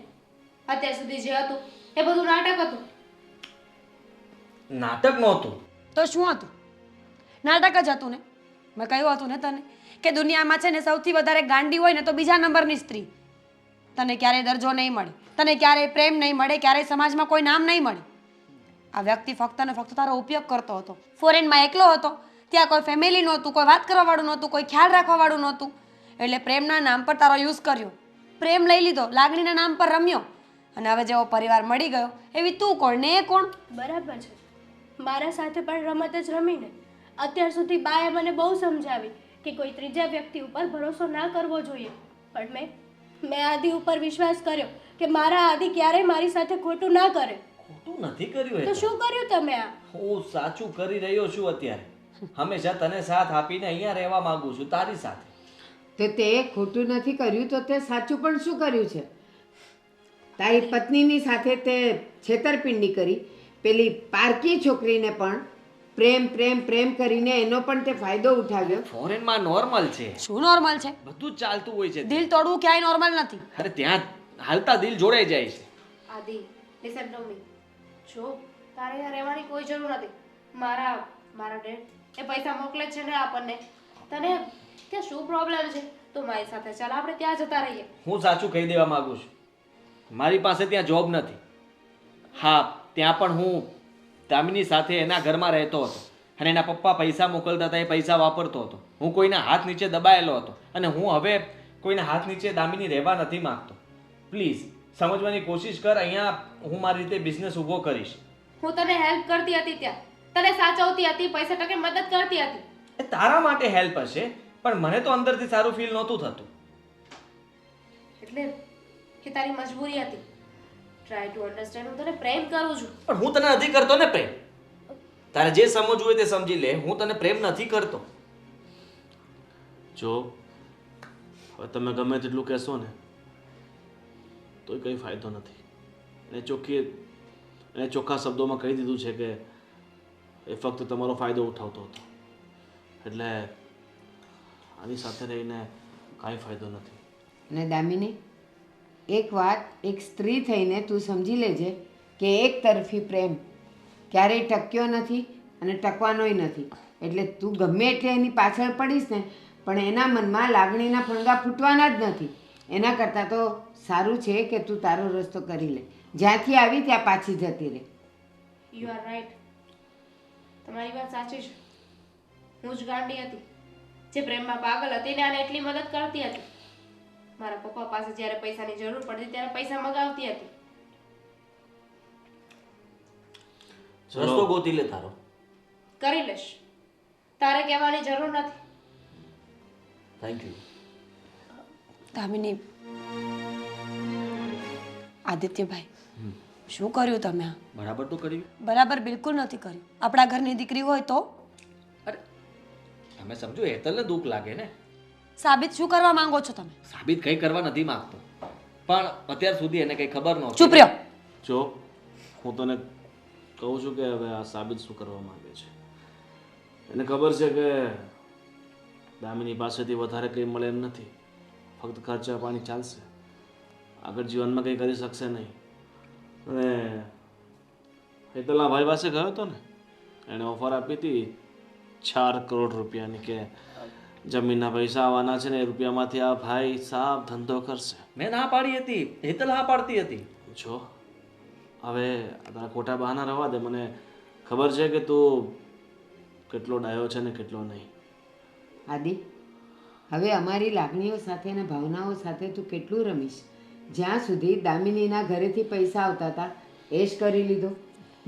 અત્યાર સુધી જે હતું એ બધું નાટક હતું? નાટક નહોતું. તો શું હતું? નાટક જ હતું ને. મેં કહ્યું હતું ને તને કે દુનિયામાં છે ને સૌથી વધારે ગાંડી હોય ને તો બીજા નંબરની સ્ત્રી. તને ક્યારેય દરજ્જો નહીં મળે, તને ક્યારેય પ્રેમ નહીં મળે, ક્યારેય સમાજમાં કોઈ નામ નહીં મળે. આ વ્યક્તિ ફક્ત ને ફક્ત તારો ઉપયોગ કરતો હતો. ફોરેનમાં એકલો હતો, ત્યાં કોઈ ફેમિલી નહોતું, કોઈ વાત કરવાવાળું નહોતું, કોઈ ખ્યાલ રાખવાવાળું નહોતું. એટલે પ્રેમના નામ પર તારો યુઝ કર્યો, પ્રેમ લઈ લીધો, લાગણીના નામ પર રમ્યો. અને હવે જેવો પરિવાર મળી ગયો એવી તું કોણ ને એ કોણ? બરાબર છે, મારા સાથે પણ રમત જ રમીને. અત્યાર સુધી બાએ મને બહુ સમજાવી કે કોઈ ત્રીજા વ્યક્તિ ઉપર ભરોસો ના કરવો જોઈએ, પણ મેં આદિ ઉપર વિશ્વાસ કર્યો કે મારા આદિ ક્યારેય મારી સાથે ખોટું ના કરે. ખોટું નથી કર્યું તો હેતલ. શું કર્યું તમે આ? હું સાચું કરી રહ્યો છું અત્યારે. હંમેશા તને સાથ આપીને અહીંયા રહેવા માંગુ છું તારી સાથે. તો તે ખોટું નથી કર્યું તો તે સાચું પણ શું કર્યું છે? તારી પત્નીની સાથે તે છેતરપિંડી કરી, પેલી પારકી છોકરીને પણ પ્રેમ પ્રેમ પ્રેમ કરીને એનો પણ તે ફાયદો ઉઠાવ્યો. ફોરેનમાં નોર્મલ છે, શું નોર્મલ છે? બધું જ ચાલતું હોય છે. દિલ તોડવું ક્યાંય નોર્મલ નથી. અરે ત્યાં હાલતા દિલ જોડાઈ જાય છે. આદિ લિસન ટુ મી. જો તારે અહીંયા રહેવાની કોઈ જરૂર નથી. મારા ડેડ એ પૈસા મોકલે છે ને આપણને. તને ત્યાં શું પ્રોબ્લેમ છે? તું મારી સાથે ચાલ, આપણે ત્યાં જતા રહીએ. હું સાચું કહી દેવા માંગુ છું. મારી પાસે ત્યાં જોબ નથી. હા, ત્યાં પણ હું દામિની સાથે એના ઘરમાં રહેતો હતો અને એના પપ્પા પૈસા મોકલતા હતા, એ પૈસા વાપરતો હતો. હું કોઈના હાથ નીચે દબાયેલો હતો અને હું હવે કોઈના હાથ નીચે દામિની રહેવા નથી માંગતો. પ્લીઝ સમજવાની કોશિશ કર. અહીંયા હું મારી રીતે બિઝનેસ ઊભો કરીશ. હું તને હેલ્પ કરતી હતી ત્યાં, તને સાચવતી હતી, પૈસા ટકે મદદ કરતી હતી. એ તારા માટે હેલ્પ હશે, પણ મને તો અંદરથી સારું ફીલ નહોતું થતું. એટલે કે તારી મજબૂરી હતી. Try to understand. હું તને પ્રેમ કરું છું. પણ હું તને નથી કરતો ને પ્રેમ. તારે જે સમજવું હોય તે સમજી લે. હું તને પ્રેમ નથી કરતો. જો હવે તમે ગમે તેટલું કહેશો ને તોય કંઈ ફાયદો નથી. એને ચોખ્ખા શબ્દોમાં કહી દીધું છે કે એ ફક્ત તમારો ફાયદો ઉઠાવતો હતો. એટલે આની સાથે રહીને કાંઈ ફાયદો નથી. અને દામિની, એક વાત એક સ્ત્રી થઈને તું સમજી લેજે કે એક તરફી પ્રેમ ક્યારેય ટક્યો નથી અને ટકવાનોય નથી. એટલે તું ગમે એટલે એની પાછળ પડીશ ને, પણ એના મનમાં લાગણીના ફણગા ફૂટવાના જ નથી. એના કરતાં તો સારું છે કે તું તારો રસ્તો કરી લે. જ્યાંથી આવી ત્યાં પાછી જતી રહે. You are right. તમારી વાત સાચી છે. હું જ ગાંડી હતી જે પ્રેમમાં પાગલ હતી ને આને એટલી મદદ કરતી હતી. મારા પપ્પા પાસે જ્યારે પૈસાની જરૂર પડતી ત્યારે પૈસા મગાવતી હતી. રસ્તો ગોતી લે તારો. કરી લેશ. તારે કહેવાની જરૂર નથી. Thank you. દામિની, આદિત્યભાઈ, શું કર્યું તમે આ? બરાબર તો કર્યું. બરાબર બિલકુલ નથી કર્યું. આપણા ઘરની દીકરી હોય તો અરે તમે સમજો, હેતલને દુઃખ લાગે ને. સાબિત શું કરવા માંગો છો તમે? સાબિત કંઈ કરવા નથી માંગતો, પણ અત્યાર સુધી એને કંઈ ખબર નહોતી. ચૂપ રહ્યો. જો હું તને કહું છું કે હવે આ સાબિત શું કરવા માંગે છે. એને ખબર છે કે દામિની પાસેથી વધારે કંઈ મળે એમ નથી. ફક્ત ખર્ચા પાણી ચાલશે, આગળ જીવનમાં કંઈ કરી શકશે નહીં. અને હેતલના ભાઈ પાસે ગયો હતો ને, એણે ઓફર આપી હતી 4 કરોડ રૂપિયાની કે જમીનના પૈસા આવવાના છે ને એ રૂપિયામાંથી આ ભાઈ સાફ ધંધો કરશે. મેં ના પાડી હતી, હેતલ હા પાડતી હતી. જો હવે તારા ખોટા બહાના રહેવા દે. મને ખબર છે કે તું કેટલો ડાયો છે ને કેટલો નહીં. આદિ, હવે અમારી લાગણીઓ સાથે અને ભાવનાઓ સાથે તું કેટલું રમીશ? જ્યાં સુધી દામિનીના ઘરેથી પૈસા આવતા હતા એ જ કરી લીધો,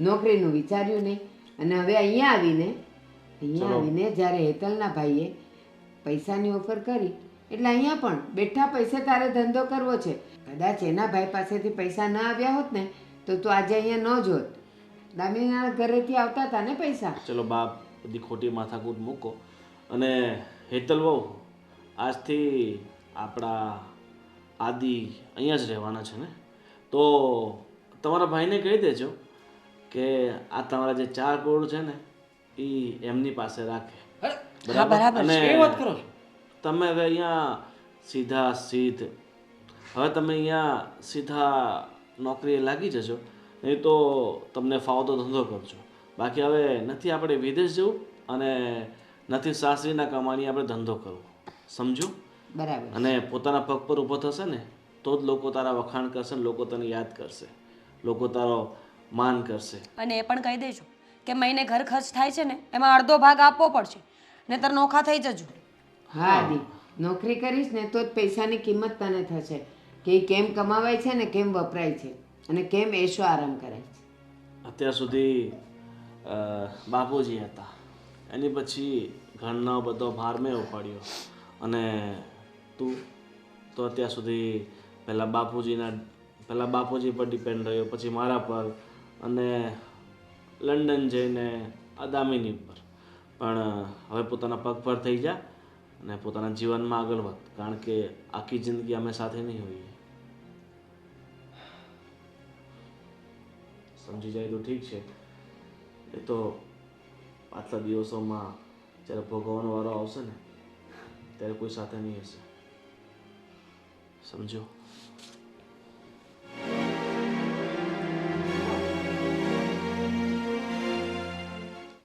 નોકરીનું વિચાર્યું નહીં. અને હવે અહીંયા આવીને જ્યારે હેતલના ભાઈએ પૈસાની ઓફર કરી એટલે અહીંયા પણ બેઠા પૈસે તારે ધંધો કરવો છે. કદાચ એના ભાઈ પાસેથી પૈસા ન આવ્યા હોત ને તો તું આજે અહીંયા ન જોત. દામિનીના ઘરેથી આવતા હતા ને પૈસા. ચલો બાપ, બધી ખોટી માથાકૂટ મૂકો. અને હેતલ બહુ આજથી આપણા આદિ અહીંયા જ રહેવાના છે ને, તો તમારા ભાઈને કહી દેજો કે આ તમારા જે 4 કરોડ છે ને એ એમની પાસે રાખે. હા, બરાબર. અને એ વાત કરો છો. તમે હવે અહીંયા સીધા નોકરીએ લાગી જજો, નહીં તો તમને ફાવતો ધંધો કરજો. બાકી હવે નથી આપણે વિદેશ જવું અને નથી સાસરીના કમાણી આપણે ધંધો કરવો. સમજો? બરાબર. અને પોતાના પગ પર ઊભો થશે ને તો જ લોકો તારા વખાણ કરશે ને લોકો તને યાદ કરશે. લોકો તારો માન કરશે. અને એ પણ કહી દેજો કે મહિને ઘર ખર્ચ થાય છે ને એમાં અડધો ભાગ આપવો પડશે નહીંતર નોખા થઈ જજો. હા આદિ, નોકરી કરીશ ને તો જ પૈસાની કિંમત તને થશે કે એ કેમ કમાવાય છે ને કેમ વપરાય છે અને કેમ એશો આરામ કરે છે. અત્યાર સુધી બાપુજી હતા, એની પછી ઘરનો બધો ભાર મેં ઉપાડ્યો અને તું તો અત્યાર સુધી પહેલાં બાપુજી પર ડિપેન્ડ રહ્યો, પછી મારા પર અને લંડન જઈને અદામીની પર. પણ હવે પોતાના પગ પર થઈ જા અને પોતાના જીવનમાં આગળ વધ, કારણ કે આખી જિંદગી અમે સાથે નહીં હોઈએ. સમજી જાય તો ઠીક છે, એ તો પાછલા દિવસોમાં જ્યારે ભોગવવાનો વારો આવશે ને ત્યારે કોઈ સાથે નહીં હશે, સમજો.